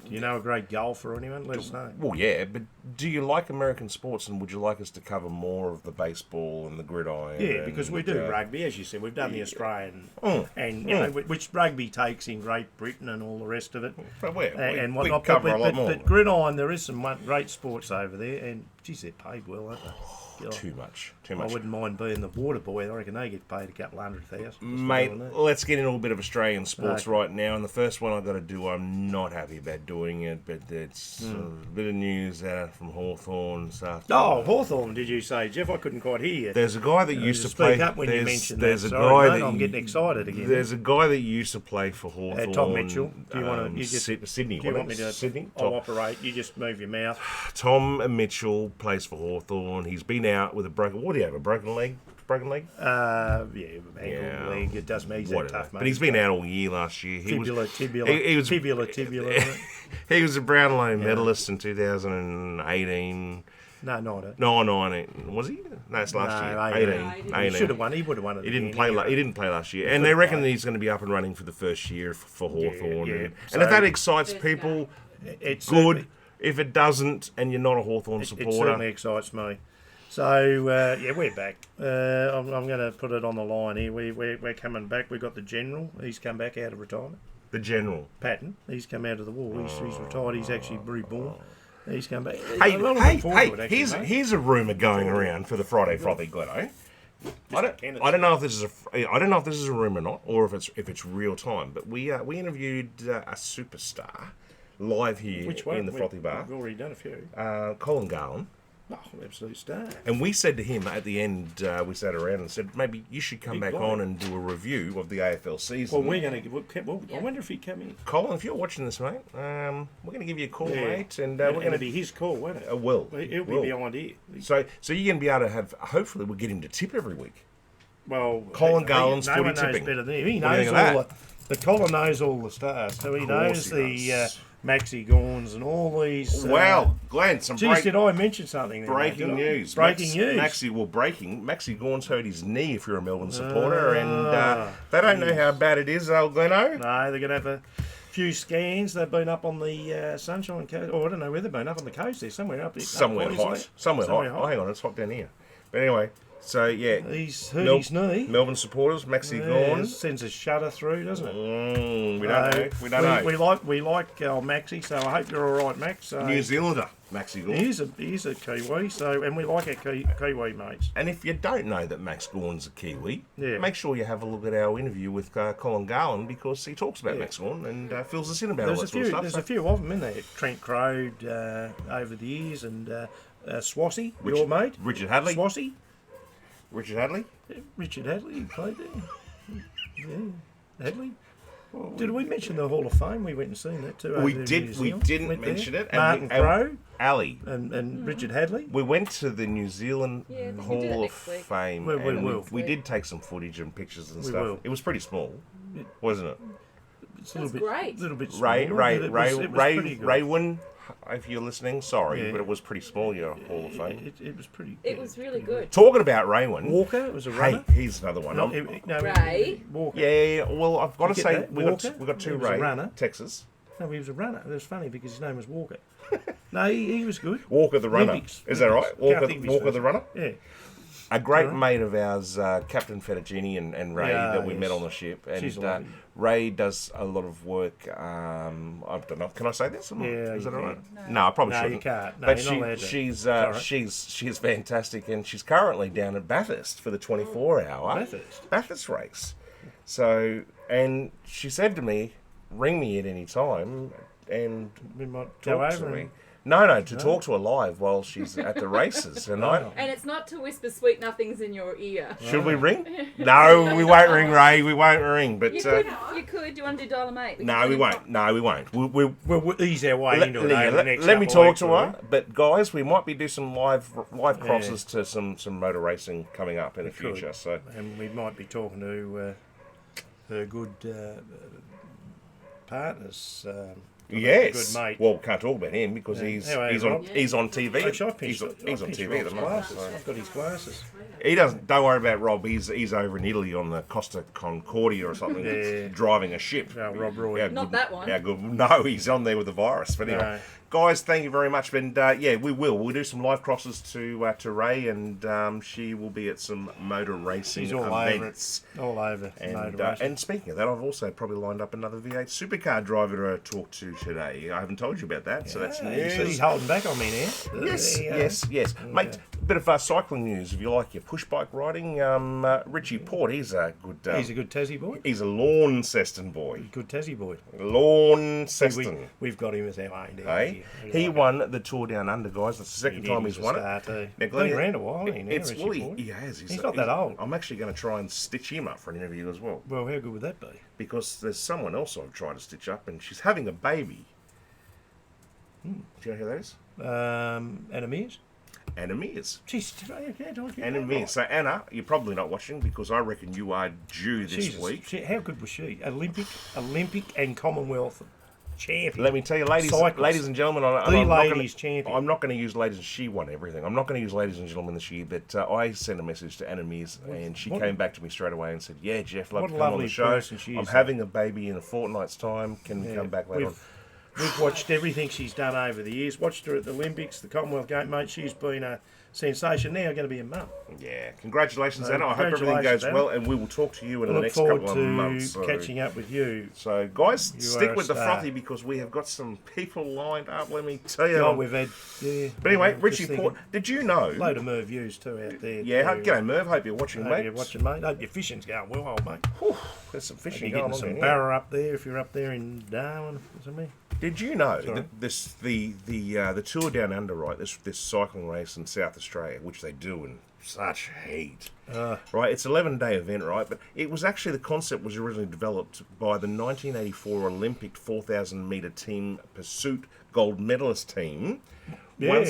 You know a great golfer or anyone? Let us know. Well, yeah, but do you like American sports, and would you like us to cover more of the baseball and the gridiron? Yeah, because we do rugby, as you said. We've done the Australian, and you know which rugby takes in Great Britain and all the rest of it, and we whatnot. cover a lot more. But gridiron, there is some great sports over there, and geez, they're paid well, aren't they? Too much. I wouldn't mind being the water boy. I reckon they get paid a couple $100,000. Mate, let's get into a bit of Australian sports right now. And the first one I've got to do, I'm not happy about doing it, but it's a bit of news out from Hawthorn and stuff. Oh, Hawthorn, did you say, Jeff? I couldn't quite hear you. There's a guy that used to play. Speak up when you mentioned there's that. a Sorry, guy mate, that I'm getting excited again. There's a guy that used to play for Hawthorn. Tom Mitchell. Do you want to? Sydney. Do you want me to? Sydney. I'll operate. You just move your mouth. Tom Mitchell plays for Hawthorn. He's been out with a broken. What do you have? A broken leg? Broken leg? Ankle, leg. It doesn't mean he's that tough, mate. But he's been out all year last year. Tibula. He was a Brownlow medalist in 2018. No, not it. No, 19. Was he? No, it's last year. 18. He should have won. He would have won it. He didn't play last year. And they reckon he's going to be up and running for the first year for Hawthorn. Yeah. And if that excites people, it's good. If it doesn't, and you're not a Hawthorn supporter... It certainly excites me. So, we're back. I'm going to put it on the line here. We're coming back. We've got the General. He's come back out of retirement. The General? Patton. He's come out of the war. He's retired. He's actually reborn. He's come back. Here's a rumour going around for the Friday Frothy, Glenno. I don't know if this is a rumour or not, or if it's real time. But we interviewed a superstar live here in the Frothy Bar. We've already done a few. Colin Garland. Oh, absolute star. And we said to him at the end, we sat around and said, maybe you should come back on and do a review of the AFL season. Well, we're going to I wonder if he'd come in. Colin, if you're watching this, mate, we're going to give you a call, mate. And we're we're going to be his call, won't it? Will. He'll be behind here. So you're going to be able to have, hopefully we'll get him to tip every week. Well, Colin Garland's no footy one knows tipping. better than him. He What do you knows think of all the Colin knows all the stars. So he knows he does. Maxi Gorns and all these. Wow, Glenn, some Geez, did I mention something? There, breaking news. Breaking news. Maxi Gorn's hurt his knee if you're a Melbourne supporter, and they don't know how bad it is, old Gleno. No, they're going to have a few scans. They've been up on the Sunshine Coast. Or I don't know where they've been, up on the coast there, somewhere up there. Somewhere hot. Somewhere hot. Oh, hang on, it's hot down here. But anyway, so yeah. He's hurt his knee. Melbourne supporters, Maxi Gorn. Sends a shudder through, doesn't it? We don't know. We don't know. We like Maxi, so I hope you're all right, Max. New Zealander, Maxi Gorn. He's a Kiwi, and we like our Kiwi mates. And if you don't know that Max Gorn's a Kiwi, Yeah. make sure you have a look at our interview with Colin Garland, because he talks about Max Gorn and fills us in about all that sort of stuff. There's a few of them in there. Trent Crode over the years, and Swassy, your mate. Richard Hadley. Swassy. Richard Hadley. Richard Hadley, he played there. Yeah, Hadley. Did we mention the Hall of Fame? We went and seen that too. We did. We didn't mention it. Martin Crowe Ali and Richard Hadley. We went to the New Zealand Yeah, we can do Hall that of next week. Fame. We and will. We did take some footage and pictures and We stuff. will. It was pretty small, wasn't it? It's That's great. Little bit Ray, smaller, but it was pretty good. Raywin, if you're listening, sorry, Yeah. but it was pretty small, your Hall of Fame. It was pretty. It was really good. Talking about Raywin, Walker was a hey, runner. here's another one. Ray. Walker. Yeah, well, I've got to Did you say, get that? we Walker? got two He was a Ray, runner. Texas. No, he was a runner. It was funny because his name was Walker. No, he was good. Walker the runner. Olympics. Is that right? Walker Olympics the runner? Yeah. A great mate of ours, Captain Fettuccini and Ray, that we met yes. on the ship. She's And lovely. Ray does a lot of work. I don't know. Can I say this? Yeah, Is that you all right? can. No, I probably No, you shouldn't. can't. No, But you're not allowed to. she's fantastic, and she's currently down at Bathurst for the 24-hour Bathurst. race. So, and she said to me, "Ring me at any time and We might go talk to over me." and No, to talk to her live while she's at the races. And I, And it's not to whisper sweet nothings in your ear. should we ring? No, we won't ring, Ray. We won't ring. But You could. You could. Do you want to do Dolomite? no, we won't. No, we won't. We'll ease our way into it over the next let me couple talk of to weeks, her. But guys, we might be do some live crosses to some motor racing coming up in the could. future. So and we might be talking to her good partners. yes, Good mate. well, can't talk about him because Yeah. he's Anyway, he's on Rob. he's on TV. Actually, He's on TV at the moment. Glasses. So. I've got his glasses. He doesn't. Don't worry about Rob. He's over in Italy on the Costa Concordia or something, Yeah. driving a ship. Oh, Rob Roy. How Not good- that one. How good? No, he's on there with the virus. But anyway, No. guys, thank you very much. And yeah, we will. We'll do some live crosses to Ray, and she will be at some motor racing She's all events. over it. All over. And, and speaking of that, I've also probably lined up another V8 supercar driver to talk to today. I haven't told you about that, so that's news. He's holding back on me now. Yes, Yeah. yes. Mate, a bit of cycling news. If you like your push bike riding, Richie Port, he's a good... He's a good Tassie boy. He's a Launceston boy. Good Tassie boy. Launceston. We've got him as our own. Hey? He won the Tour Down Under, guys. That's the second time he's won it. Now, Been Glenn, around a while, hasn't he? It's Richie Willie. Port? He has. He's not that old. I'm actually going to try and stitch him up for an interview as well. Well, how good would that be? Because there's someone else I've tried to stitch up, and she's having a baby. Do you know who that is? Anna Mears? Anna Mears. Anna Mears. So Anna, you're probably not watching because I reckon you are due this week. How good was she? Olympic and Commonwealth champion. Let me tell you, ladies and gentlemen, champion. I'm not going to use ladies. She won everything. I'm not going to use ladies and gentlemen this year. But I sent a message to Anna Mears, and she came back to me straight away and said, "Yeah, Jeff, love to come on the show. Person she is, I'm having a baby in a fortnight's time. Can we come back later on?" We've watched everything she's done over the years. Watched her at the Olympics, the Commonwealth Games, mate. She's been a sensation. Now going to be a mum. Yeah, congratulations, Anna. I hope everything goes well, and we will talk to you in the next couple of months. Look forward to catching up with you. So, guys, You stick are with a the star. Frothy because we have got some people lined up. Let me tell you. Oh, we've had. Yeah, But anyway, just Richie thinking, Port, did you know? Load of Merv views too out there. Yeah, too. g'day Merv. Hope you're watching, Hope mate. you're watching, mate. Hope your fishing's going well, old mate. Whew, there's some Hope fishing you're going getting on some there. barra up there if you're up there in Darwin or something. Did you know that the Tour Down Under, right? This cycling race in South Australia, which they do in such heat, right? It's an 11-day event, right? But it was actually the concept was originally developed by the 1984 Olympic 4,000 metre team pursuit gold medalist team. Yeah,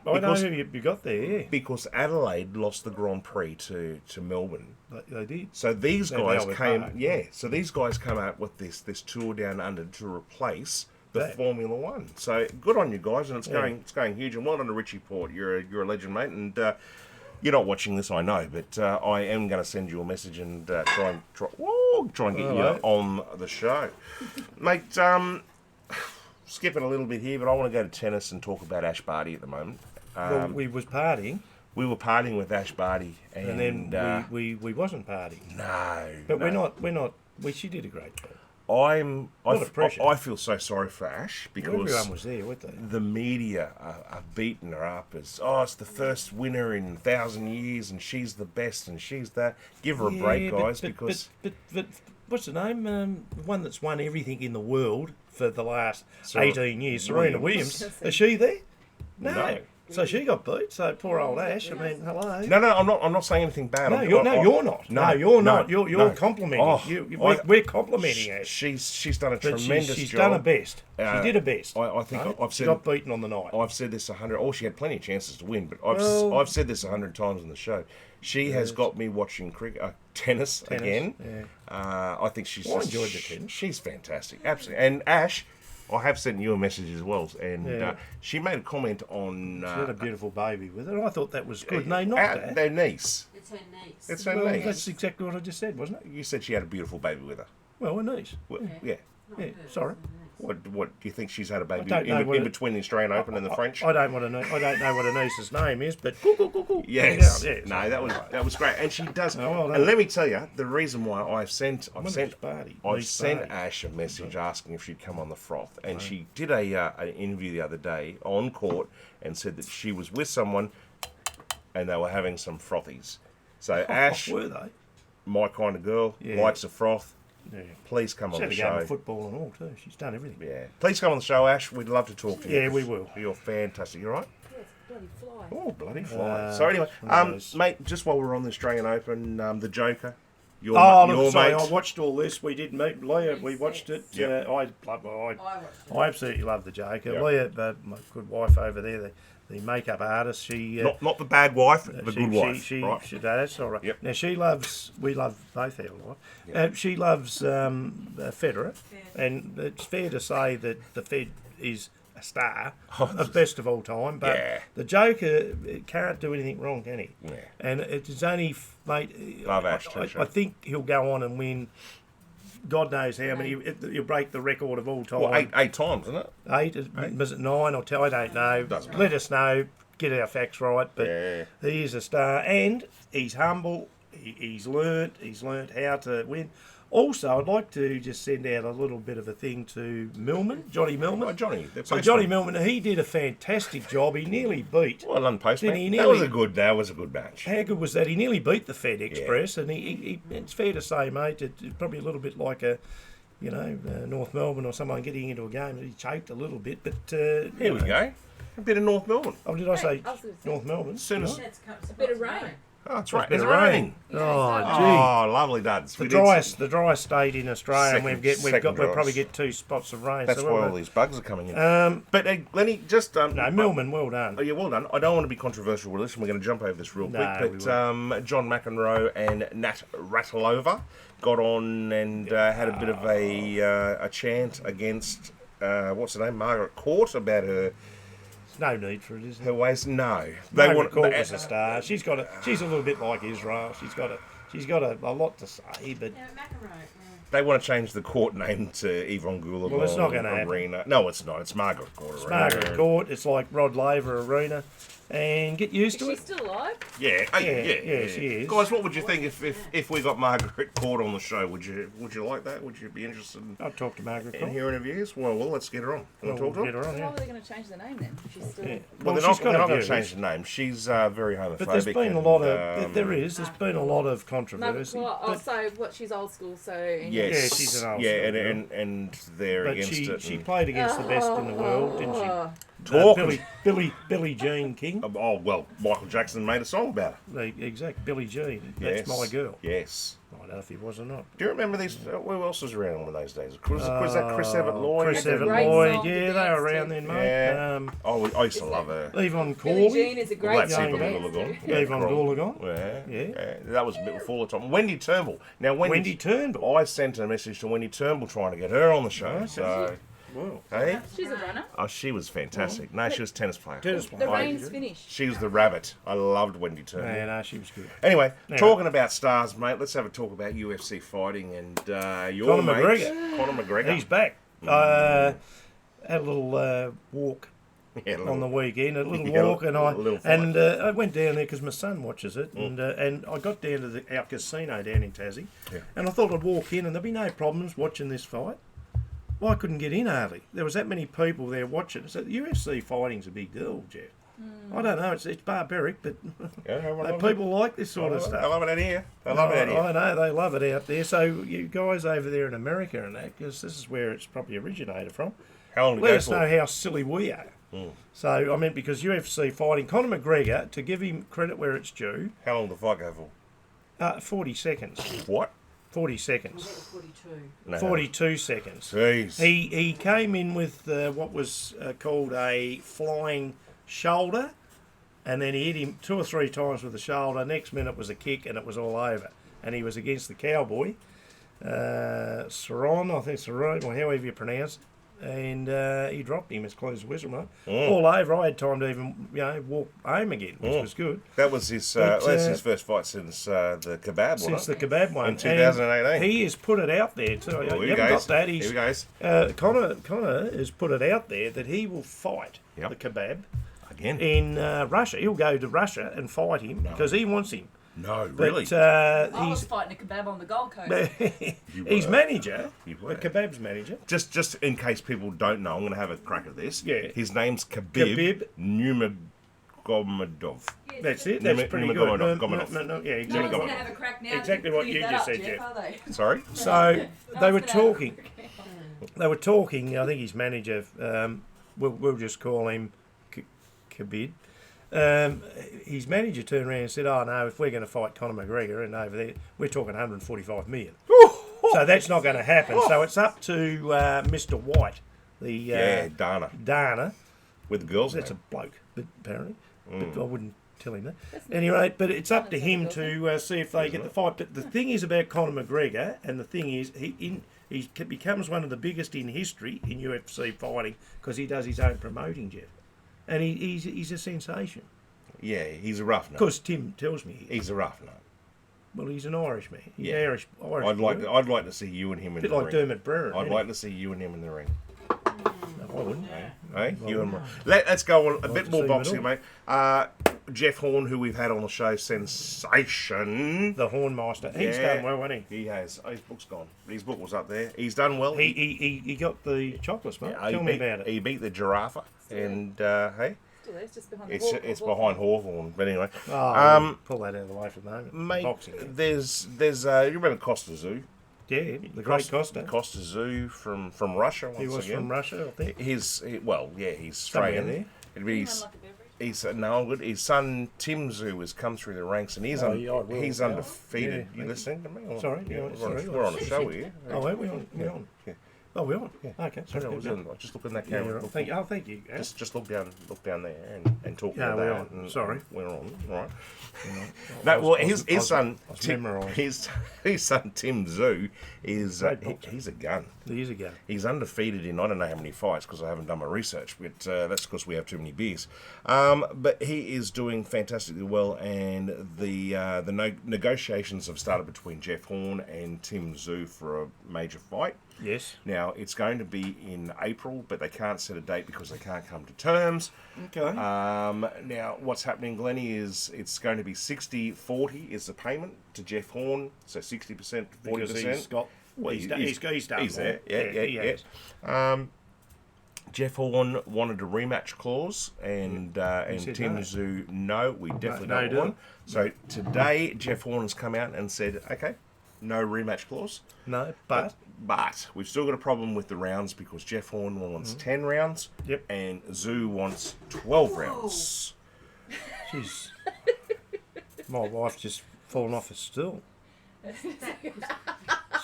I know who you got there. Yeah. Because Adelaide lost the Grand Prix to Melbourne. They did. So these guys came, Park. So these guys come out with this Tour Down Under to replace the Formula One. So good on you guys, and it's going huge. And well done to Richie Port. You're a legend, mate. And you're not watching this, I know, but I am going to send you a message and try and get you on the show, mate. Skipping a little bit here, but I want to go to tennis and talk about Ash Barty at the moment. Well, we was partying. We were partying with Ash Barty, and then we wasn't partying. No, but we're not. She did a great job. I feel so sorry for Ash because everyone was there, weren't they? The media are beating her up as it's the first winner in 1,000 years, and she's the best, and she's that. Give her a break, guys, because. But what's her name? The one that's won everything in the world for the last 18 years, Serena Williams. Is she there? No. So she got beat. So poor old Ash. I mean, hello. No, I'm not saying anything bad. You're not. You're not. You're complimenting. We're complimenting Ash. She's done a tremendous job. She's done her best. She did her best. I think I've said. She got beaten on the night. I've said this 100. Oh, she had plenty of chances to win, but I've said this 100 times on the show. She has got me watching tennis again. Yeah. I think she's. I enjoyed the tennis. She's fantastic, absolutely. And Ash, I have sent you a message as well, and she made a comment on. She had a beautiful baby with her. I thought that was good. No, not that. Their niece. It's her niece. It's her niece. That's exactly what I just said, wasn't it? You said she had a beautiful baby with her. Well, her niece. Well, yeah. Sorry. What do you think she's had a baby in between the Australian Open and the French? I don't know what her niece's name is, but yes, no, that was great, and she does. And let me tell you, the reason why I've sent Ash a message asking if she'd come on the Froth, and she did an interview the other day on court and said that she was with someone, and they were having some frothies. So Ash, were they? My kind of girl, likes a froth. Yeah. Please come on the show. Football and all too. She's done everything. Yeah. Please come on the show, Ash. We'd love to talk to you. Yeah, we will. You're fantastic. You all right? Yeah, it's bloody fly. Oh, bloody fly. So anyway, mate, just while we're on the Australian Open, the Joker. Your mate. I watched all this. We did meet Leah. We watched it. Yep. I absolutely love the Joker. Yep. Leah, my good wife over there, the makeup artist. She not the bad wife, the good wife. Right. That's all right. Yep. Now we love both our life. Yep. She loves Federer, and it's fair to say that the Fed is a star, of best of all time. But the Joker can't do anything wrong, can he? Yeah. And it's only, mate. Love Ash I think he'll go on and win. God knows how many. He'll break the record of all time. Well, eight times, isn't it? Eight? Was it 9 or 10? I don't know. Let us know. Get our facts right. But he is a star, and he's humble. He's learnt how to win. Also, I'd like to just send out a little bit of a thing to Johnny Millman. Oh, Johnny. Johnny Millman, he did a fantastic job. He nearly beat. Well done, Postman. That was a good match. How good was that? He nearly beat the Fed Express, and he it's fair to say, mate, it's probably a little bit like North Melbourne or someone getting into a game. He choked a little bit, but here we go. A bit of North Melbourne. Oh, did I say North Melbourne? A bit of rain. Oh, that's right. It's raining. Oh, gee. Oh, lovely duds. The driest state in Australia, and we'll probably get 2 spots of rain. That's why all these bugs are coming in. But Lenny, just Millman, well done. Oh, yeah, well done. I don't want to be controversial with this, and we're going to jump over this real quick. But John McEnroe and Nat Ratilova got on and had a bit of a chant against what's her name, Margaret Court, about her. No need for it, is there? Her ways, no. Margaret Court was a star. She's a little bit like Israel. She's got a lot to say, but they want to change the court name to Yvonne Goolagong. Well, it's not going to happen. No, it's not. It's Margaret Court. It's Margaret Court. It's like Rod Laver Arena. and get used Is to she it. still alive? Yeah, Yeah, she is. Guys, what would you think if we got Margaret Court on the show? Would you like that? Would you be interested I'll talk to Margaret. in hearing her views? Well, let's get her on. Want to talk to Get her? her on, Why yeah. were they going to change the name then? If she's still. Yeah. Well, they're she's not going to views. change the name. She's very homophobic. But there's been a lot of there's Ah. been a lot of No, controversy. so what? She's old school, so. Yes. Yeah, she's an old Yeah, school and they're but against it. she and- played against the best in the world, didn't she? Talking. Billie Jean King. Oh, well, Michael Jackson made a song about her. Exact Billie Jean. Yes. That's my girl. Yes. I don't know if he was or not. Do you remember these? Who else was around in those days? Was that Chris Evert Lloyd? Chris That's a Evert great Lloyd. song to Yeah, they dance were around to. then, mate. Yeah. I used to love her. Yvonne Billie Jean Corley. is a Well, great that's song. Yvonne Yeah. Goolagong. Yvonne Goolagong. Goolagong. Yeah. That was a bit before the time. Wendy Turnbull. Now, Wendy Turnbull. I sent a message to Wendy Turnbull trying to get her on the show. So, Well, hey, She's a runner. oh, she was fantastic. No, she was a tennis player. tennis The player. rain's finished. She was the rabbit. I loved Wendy Turnbull. Yeah, no, she was good. Anyway, Yeah. talking about stars, mate, let's have a talk about UFC fighting and your Conor mate, McGregor. Conor McGregor. He's back. Had a little walk Yeah, on the weekend, a little Yeah, walk, and I little fight. I went down there because my son watches it, and I got down to our casino down in Tassie, Yeah. and I thought I'd walk in, and there'd be no problems watching this fight. Well, I couldn't get in hardly. There was that many people there watching. So UFC fighting's a big deal, Jeff. I don't know. It's barbaric, but Yeah, everyone loves people like this sort of it. stuff. I love it out here. I love it out here. I know they love it out there. So you guys over there in America and that, because this is where it's probably originated from. How long did Let it us go know for? how silly we are. So I mean, because UFC fighting Conor McGregor, to give him credit where it's due, How long did the fight go for? 40 seconds. What? 40 seconds. 42. No. 42 seconds. Jeez. He came in with what was called a flying shoulder, and then he hit him 2 or 3 times with the shoulder. Next minute was a kick, and it was all over. And he was against the Cowboy, Saron, I think Saron, or however you pronounce it. And he dropped him as close as a whistle, mate. All over. I had time to even walk home again, which was good. That was his. But, that's his first fight since the kebab. Since the wasn't kebab one. In 2018. And he has put it out there too. it? You Here he haven't goes. got that. Here He's, he goes. Connor has put it out there that he will fight Yep. the kebab Again. in Russia. He'll go to Russia and fight him because he wants him. No, But really. I was he's fighting a kebab on the Gold Coast. he's were. manager, You the were. kebab's manager. Just in case people don't know, I'm going to have a crack at this. Yeah. His name's Khabib Nurmagomedov. That's it. That's pretty good. Gomedov. Yeah, No exactly. one's going to have a crack now. Exactly what you Cleared that just up, said, Jeff. Are they? Sorry? So they were one's gonna have a talking. crack. They were talking. I think his manager. We'll just call him Khabib. His manager turned around and said, "Oh no, if we're going to fight Conor McGregor and over there, we're talking 145 million. So that's not going to happen. So it's up to Mr. White, the Yeah, Dana. Dana. With the girls. That's a name. bloke, apparently. But I wouldn't tell him that. Anyway, but it's up to him to see if they get the fight. But the thing is about Conor McGregor, and the thing is, he becomes one of the biggest in history in UFC fighting because he does his own promoting, Jeff. And he's a sensation. Yeah, he's a rough nut. Because Tim tells me he is. He's a rough nut. Well, he's an Irishman. He's Yeah. Irish I'd like to see you and him a in bit the like ring. Dermot Brewer. I'd like to see you and him in the ring. No, I wouldn't. Hey, you and let's go on a bit to more see him at boxing, all. mate. Jeff Horn, who we've had on the show, sensation. The Hornmaster. He's Yeah. done well, hasn't He has. Oh, his book's gone. His book was up there. He's done well. he? He got the chocolates, mate. he Tell me beat, about it. He beat the giraffe, and hey, Still there, it's just behind it's the it's behind Hawthorn. But anyway, Pull that out of the way for the moment. mate, Boxing. there's you remember Costa Zoo? Yeah, the great Costa. Costa Zoo from Russia. Once He was again. from Russia, I think. He's he's Somewhere Australian. there. It'd be his son Tim Zoo has come through the ranks, and he's Yeah, I will. he's undefeated. Yeah, you listening to me? Or- Sorry, yeah, yeah, we're on a show here. Oh, are we on? We're on. Yeah. Oh, we're on. Yeah. Okay, sorry. I was just look in that Yeah, camera. you're on. Look- Thank you. just look down there and talk Yeah, about we're that. on. and- Sorry. we're on. All right. I No, was- well, I was- his son, I was Tim, memorised. his son Tim Zoo is Great boxer. he's a gun. Years ago. He's undefeated in I don't know how many fights because I haven't done my research, but that's because we have too many beers. But he is doing fantastically well, and the negotiations have started between Jeff Horn and Tim Zoo for a major fight. Yes. Now, it's going to be in April, but they can't set a date because they can't come to terms. Okay. Now, what's happening, Glennie, is it's going to be 60-40 is the payment to Jeff Horn, so 60%, 40%. Because he's got... Well, he's done He's there. more. Yeah. Jeff Horn wanted a rematch clause, and said Tim no. Zoo, no, we definitely don't deal. want. So today, Jeff Horn has come out and said, okay, no rematch clause. No, but... But we've still got a problem with the rounds because Jeff Horn wants 10 rounds, Yep. and Zoo wants 12 rounds. Jeez. My wife's just fallen off a stool.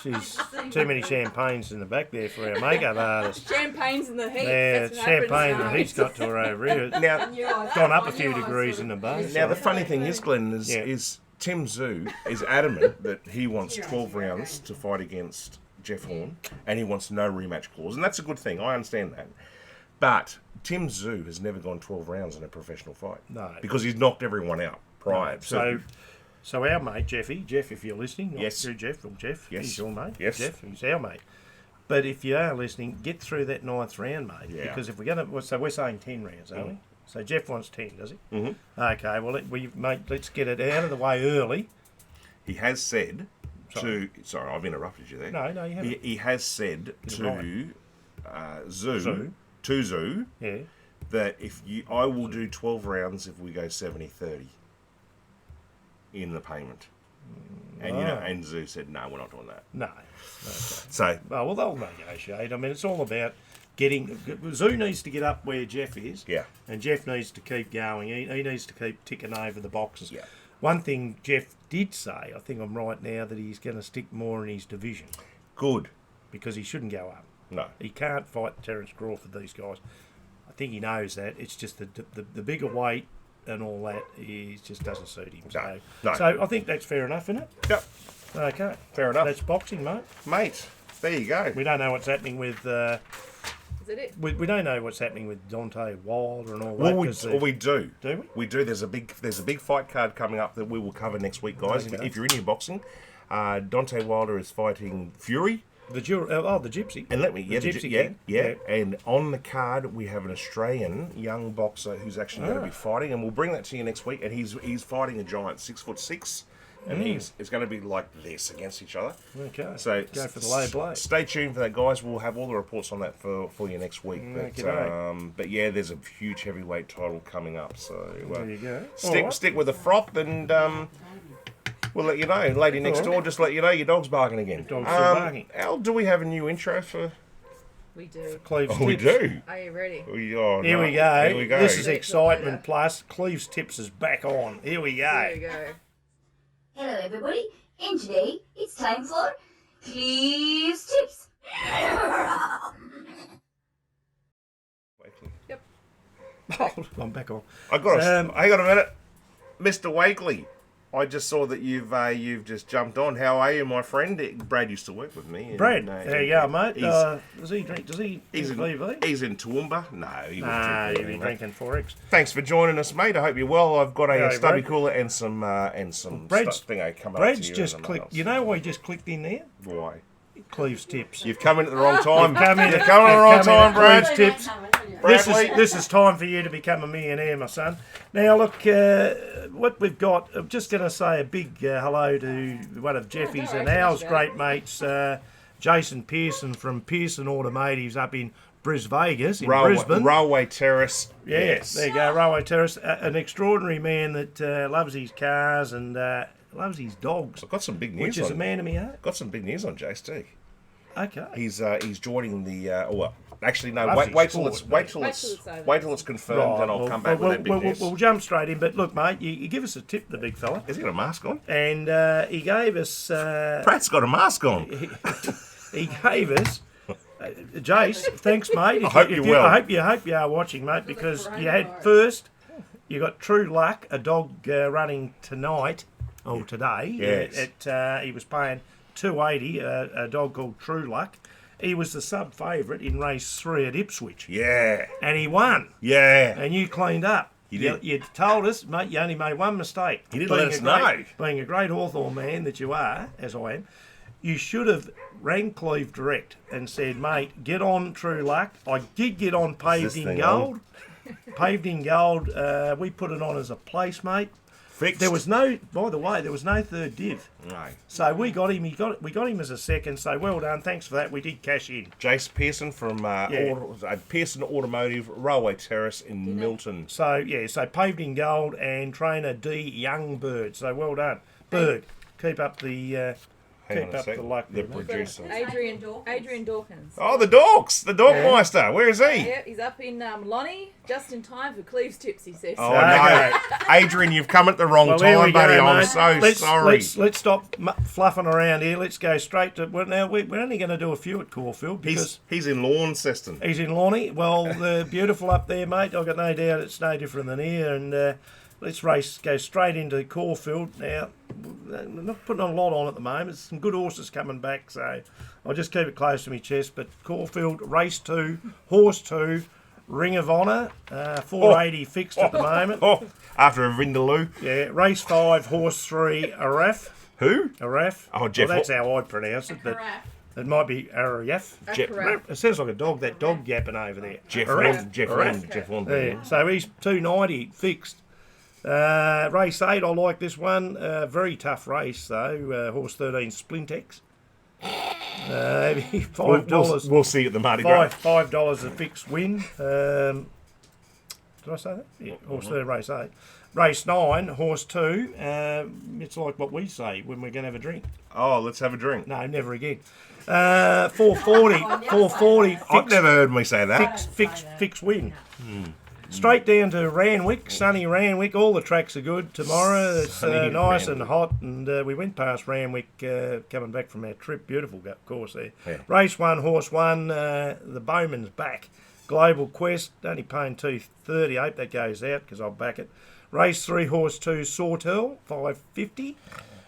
She's too many champagnes in the back there for our makeup artist. Champagne's in the heat. Yeah, That's what champagne happens. that he's got to her over here. Now, Gone up a few degrees in the base. now the funny thing is, Glenn, Yeah. is Tim Zoo is adamant that he wants 12 rounds to fight against Jeff Horn, and he wants no rematch clause, and that's a good thing. I understand that. But Tim Zoo has never gone 12 rounds in a professional fight. No. Because he's knocked everyone out prior. So our mate, Jeff, if you're listening, not Yes. through Jeff, from Jeff, Yes. he's your mate. Yes. Jeff, he's our mate. But if you are listening, get through that 9th round, mate. Yeah. Because if we're going to, so we're saying 10 rounds, aren't we? So Jeff wants 10, does he? Mm-hmm. Okay, well, mate, let's get it out of the way early. He has said Sorry, I've interrupted you there. No, you haven't. He has said to Zoo. Zoo, Yeah. that I will do 12 rounds if we go 70-30 in the payment. And and Zoo said, no, we're not doing that. No. Okay. So, Well, they'll negotiate. I mean, it's all about getting... Zoo needs to get up where Jeff is. yeah. And Jeff needs to keep going. He needs to keep ticking over the boxes. Yeah. One thing Jeff did say, I think I'm right now, that he's going to stick more in his division Good. because he shouldn't go up. No. He can't fight Terence Crawford, these guys. I think he knows that. It's just the bigger weight and all that just doesn't suit him. No. So I think that's fair enough, isn't it? Yep. Okay. Fair enough. That's boxing, mate. Mate, there you go. We don't know what's happening with... Is that it? we don't know what's happening with Dante Wilder and all Well, that. we do. Do we? We do. There's a big fight card coming up that we will cover next week, guys. Okay. If you're into boxing, Dante Wilder is fighting Fury. The Gypsy. And let me, The Gypsy yeah. And on the card we have an Australian young boxer who's actually going to be fighting, and we'll bring that to you next week. And he's fighting a giant 6'6", and it's going to be like this against each other. Okay. So go for the low blow. Stay tuned for that, guys. We'll have all the reports on that for you next week. But yeah, there's a huge heavyweight title coming up. So There you go. stick with the froth, and we'll let you know. Lady next door, just let you know your dog's barking again. Dog's still barking. Al, do we have a new intro for? We do. Cleve's Oh, we Tips. do. Are you ready? Here we go. Here we go. This is excitement plus. Cleve's Tips is back on. Here we go. There you go. Hello everybody, and today it's time for Cleve's Tips. Yep. I'm back on. I got hang on a minute, Mr. Wakely. I just saw that you've just jumped on. How are you, my friend? Brad used to work with me. Brad, there you go, mate. Does he drink? He's in Toowoomba. No, he wouldn't Nah, drink he'll be anything, mate. drinking Forex. Thanks for joining us, mate. I hope you're well. I've got a Hey, stubby Brad. cooler and some Brad's- thingo coming Brad's up to you. just in a clicked. moment. You know why he just clicked in there? Why? Cleve's Tips. You've come in at the wrong time. Come in You've at- come in at the wrong you've come in time, at Brad. Cleve's Tips. This is time for you to become a millionaire, my son. Now, look, what we've got, I'm just going to say a big hello to one of Jeffy's and Al's great mates, Jason Pearson from Pearson Automotives up in Vegas, in Brisbane. Railway Terrace. Yeah, Yes. there you go, Railway Terrace. An extraordinary man that loves his cars and loves his dogs, I've got some big news which is on. a man of my heart. Got some big news on JST. Okay. He's joining the. Actually, no. Loves Wait his till sport, it's over. wait till it's confirmed, and I'll come back with that big news. We'll jump straight in, but look, mate, you give us a tip, the big fella. Has he got a mask on? And he gave us... Pratt's got a mask on. he gave us... Jace, thanks, mate. I hope you will. I hope you are watching, mate, because you had first, you got True Luck, a dog running tonight, or today. Yes. He was paying $2.80, a dog called True Luck. He was the sub-favourite in race 3 at Ipswich. Yeah. And he won. Yeah. And you cleaned up. You did. You told us, mate, you only made one mistake. You didn't let us know. Being a great Hawthorn man that you are, as I am, you should have rang Cleve direct and said, mate, get on True Luck. I did get on Paved in Gold. Paved in Gold, we put it on as a place, mate. Fixed. There was no, by the way, there was no third div. No. So we got him. We got him as a second. So well done. Thanks for that. We did cash in. Jace Pearson from Pearson Automotive, Railway Terrace in Milton. So yeah, so Paved in Gold and trainer D Youngbird. So well done, Berg. Keep up the luck. The there, mate. producer. Adrian Dawkins. Oh, the Dorks, the Dorkmeister. Where is he? Yeah, he's up in Lonnie, just in time for Cleve's tips, he says. Oh no, Adrian, you've come at the wrong time, buddy. I'm so sorry. Let's stop fluffing around here. Let's go straight to. Well, now we're only going to do a few at Caulfield because he's in Launceston. He's in Lonnie. Well, they're beautiful up there, mate. I've got no doubt it's no different than here. And let's go straight into Caulfield now. We're not putting a lot on at the moment. There's some good horses coming back, so I'll just keep it close to my chest. But Caulfield, race 2, horse 2, Ring of Honour, 480 fixed at the moment. After a Vindaloo. Yeah, race 5, horse 3, Araf. Who? Araf. Oh, Jeff. Well, that's how I pronounce it, but it might be Araf. It sounds like a dog. That dog yapping over there. Jeff Lund. Yeah, so he's 290 fixed. Race 8, I like this one. Very tough race though. Horse 13, Splintex. $5. We'll see at the Mardi Gras. $5 a fixed win. Did I say that? Yeah. Horse 13, race 8. Race 9, horse 2. It's like what we say when we're going to have a drink. Oh, let's have a drink. No, never again. 440. I've never heard me say that. Fixed win. Straight down to Ranwick, sunny Ranwick. All the tracks are good tomorrow. It's nice and hot, and we went past Ranwick coming back from our trip. Beautiful course there. Yeah. Race 1, horse 1. The Bowman's back. Global Quest, only paying $2.30. I hope that goes out because I'll back it. Race 3, horse 2, Sawtell, $5.50.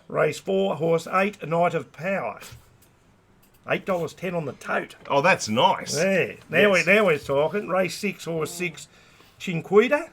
Race 4, horse 8, Knight of Power. $8.10 on the tote. Oh, that's nice. Yeah. Now we're talking. Race 6, horse 6, Chinquita.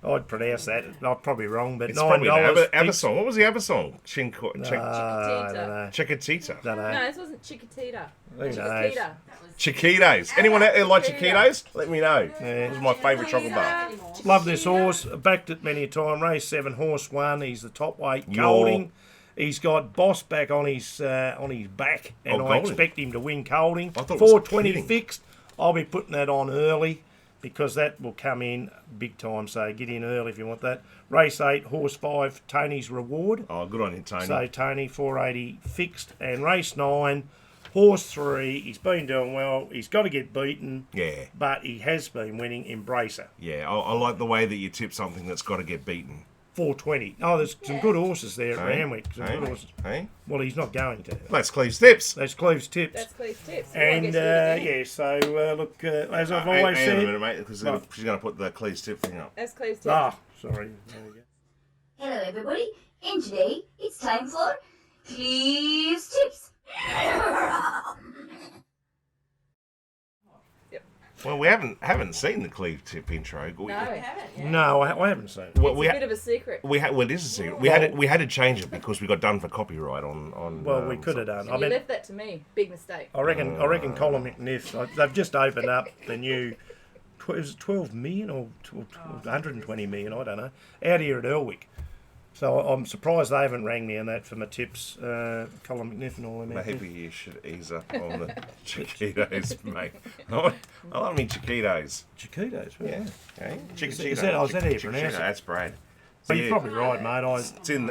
I'd pronounce that. I'm probably wrong, but it's $9. Abersong. What was the Abersong? Chiquitita. Chiquitita. No, this wasn't Chiquitita. Chiquitita. Chiquitos. Anyone out there like Chiquitos? Let me know. Yeah. This is my favourite chocolate bar. Love this horse. Backed it many a time. Race 7, horse 1. He's the top weight. Colding. He's got Boss back on his back, and I expect him to win Colding. 420 fixed. I'll be putting that on early, because that will come in big time. So get in early if you want that. Race 8, horse 5, Tony's Reward. Oh, good on you, Tony. So Tony, 480 fixed. And race 9, horse 3. He's been doing well. He's got to get beaten. Yeah. But he has been winning. Embracer. Yeah, I like the way that you tip something that's got to get beaten. 420. Oh, there's some good horses there at Ramwick. Some good horses. Hey? Well, he's not going to. That's Cleve's tips. That's Cleve's tips. And, so, look, as I've always said... Hang on a minute, mate, because she's going to put the Cleve's tip thing up. That's Cleve's tips. Ah, sorry. There we go. Hello everybody, and today it's time for Cleve's Tips. Well, we haven't seen the Cleve tip intro. No, we haven't. Yeah. No, I haven't seen it. Well, it's a bit of a secret. Well, it is a secret. We had to change it because we got done for copyright on. Well, we could have done. You left that to me. Big mistake. I reckon Colin McNiff. They've just opened up the new. Is it 12 million or 120 million? I don't know. Out here at Elwick. So I'm surprised they haven't rang me on that for my tips. Colin McNiff and all them. Maybe you should ease up on the Chiquitos, mate. I love me Chiquitos. Chiquitos? Yeah. Okay. Is that how you pronounce it? That's Brad. So you're probably right, mate.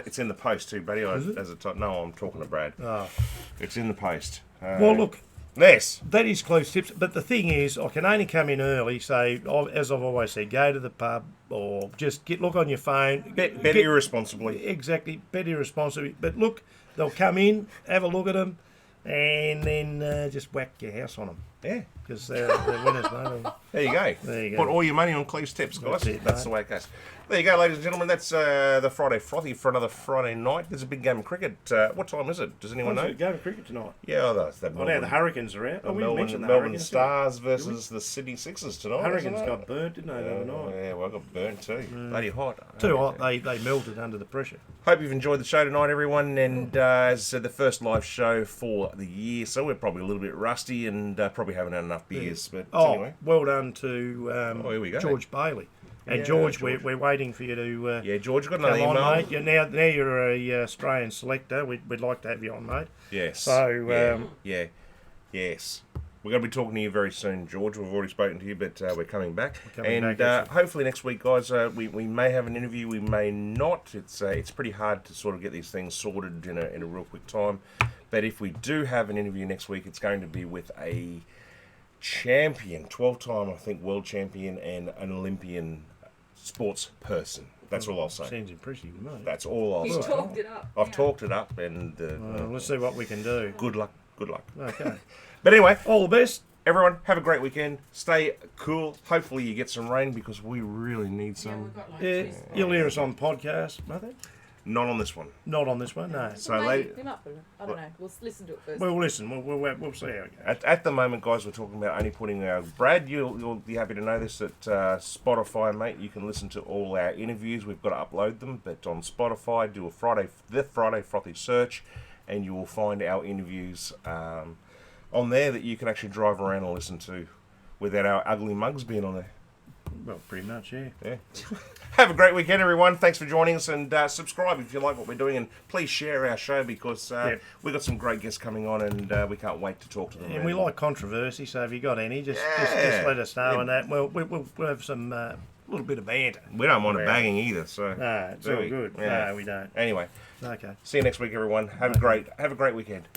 It's in the post too, buddy. No, I'm talking to Brad. Oh. It's in the post. Well, look. Yes. That is close tips. But the thing is, I can only come in early. So, as I've always said, go to the pub or just look on your phone. Bet irresponsibly. Exactly. Bet irresponsibly. But look, they'll come in, have a look at them, and then just whack your house on them. Yeah. Because they're winners, mate. There you go. There you go. Put all your money on Cleve's tips, guys. That's it, That's mate. the way it goes. There you go, ladies and gentlemen. That's the Friday Frothy for another Friday night. There's a big game of cricket. What time is it? Does anyone know? Game of cricket tonight. Yeah, that's the Oh, now the Hurricanes are out. the Oh, we mentioned the Melbourne Hurricanes. Stars versus the Sydney Sixers tonight. Hurricanes isn't it? got burnt, didn't they, the other night? Yeah, well, I got burnt too. Bloody hot. Too hot. They melted under the pressure. Hope you've enjoyed the show tonight, everyone. And as I said, the first live show for the year, so we're probably a little bit rusty and probably haven't had enough beers. But anyway, well done to here we go. George Bailey. And Yeah, George, George. We're waiting for you to Yeah, George, you've got come another on, email. mate. Now you're a Australian selector. We'd like to have you on, mate. Yes. So, yes. We're going to be talking to you very soon, George. We've already spoken to you, but we're coming back. coming back, hopefully next week, guys, we may have an interview, we may not. It's pretty hard to sort of get these things sorted in a real quick time. But if we do have an interview next week, it's going to be with a champion, 12-time, I think, world champion and an Olympian sports person. That's all I'll say. Sounds impressive, mate. That's all I'll You say. talked it up. I've talked it up, and Let's see what we can do. good luck. Okay. But anyway, All the best. everyone, have a great weekend. Stay cool. Hopefully you get some rain because we really need Yeah, some. we've got like Yeah, two spots. you'll hear us on podcast, mother. Not on this one. Not on this one, no. So, Maybe. We might put it. I don't know. We'll listen to it first. We'll listen. We'll see how it goes. at the moment, guys, we're talking about only putting our... Brad, you'll be happy to know this, that Spotify, mate, you can listen to all our interviews. We've got to upload them, but on Spotify, do the Friday Frothy search, and you will find our interviews on there that you can actually drive around and listen to without our ugly mugs being on there. Well, pretty much, yeah. Yeah. Have a great weekend, everyone. Thanks for joining us, and subscribe if you like what we're doing, and please share our show because we've got some great guests coming on, and we can't wait to talk to them. And we like controversy, so if you got any, just let us know, and that we'll have some little bit of banter. We don't want it banging either, so No, it's do all we? good. Yeah. No, we don't. Anyway, Okay. see you next week, everyone. Have a great weekend.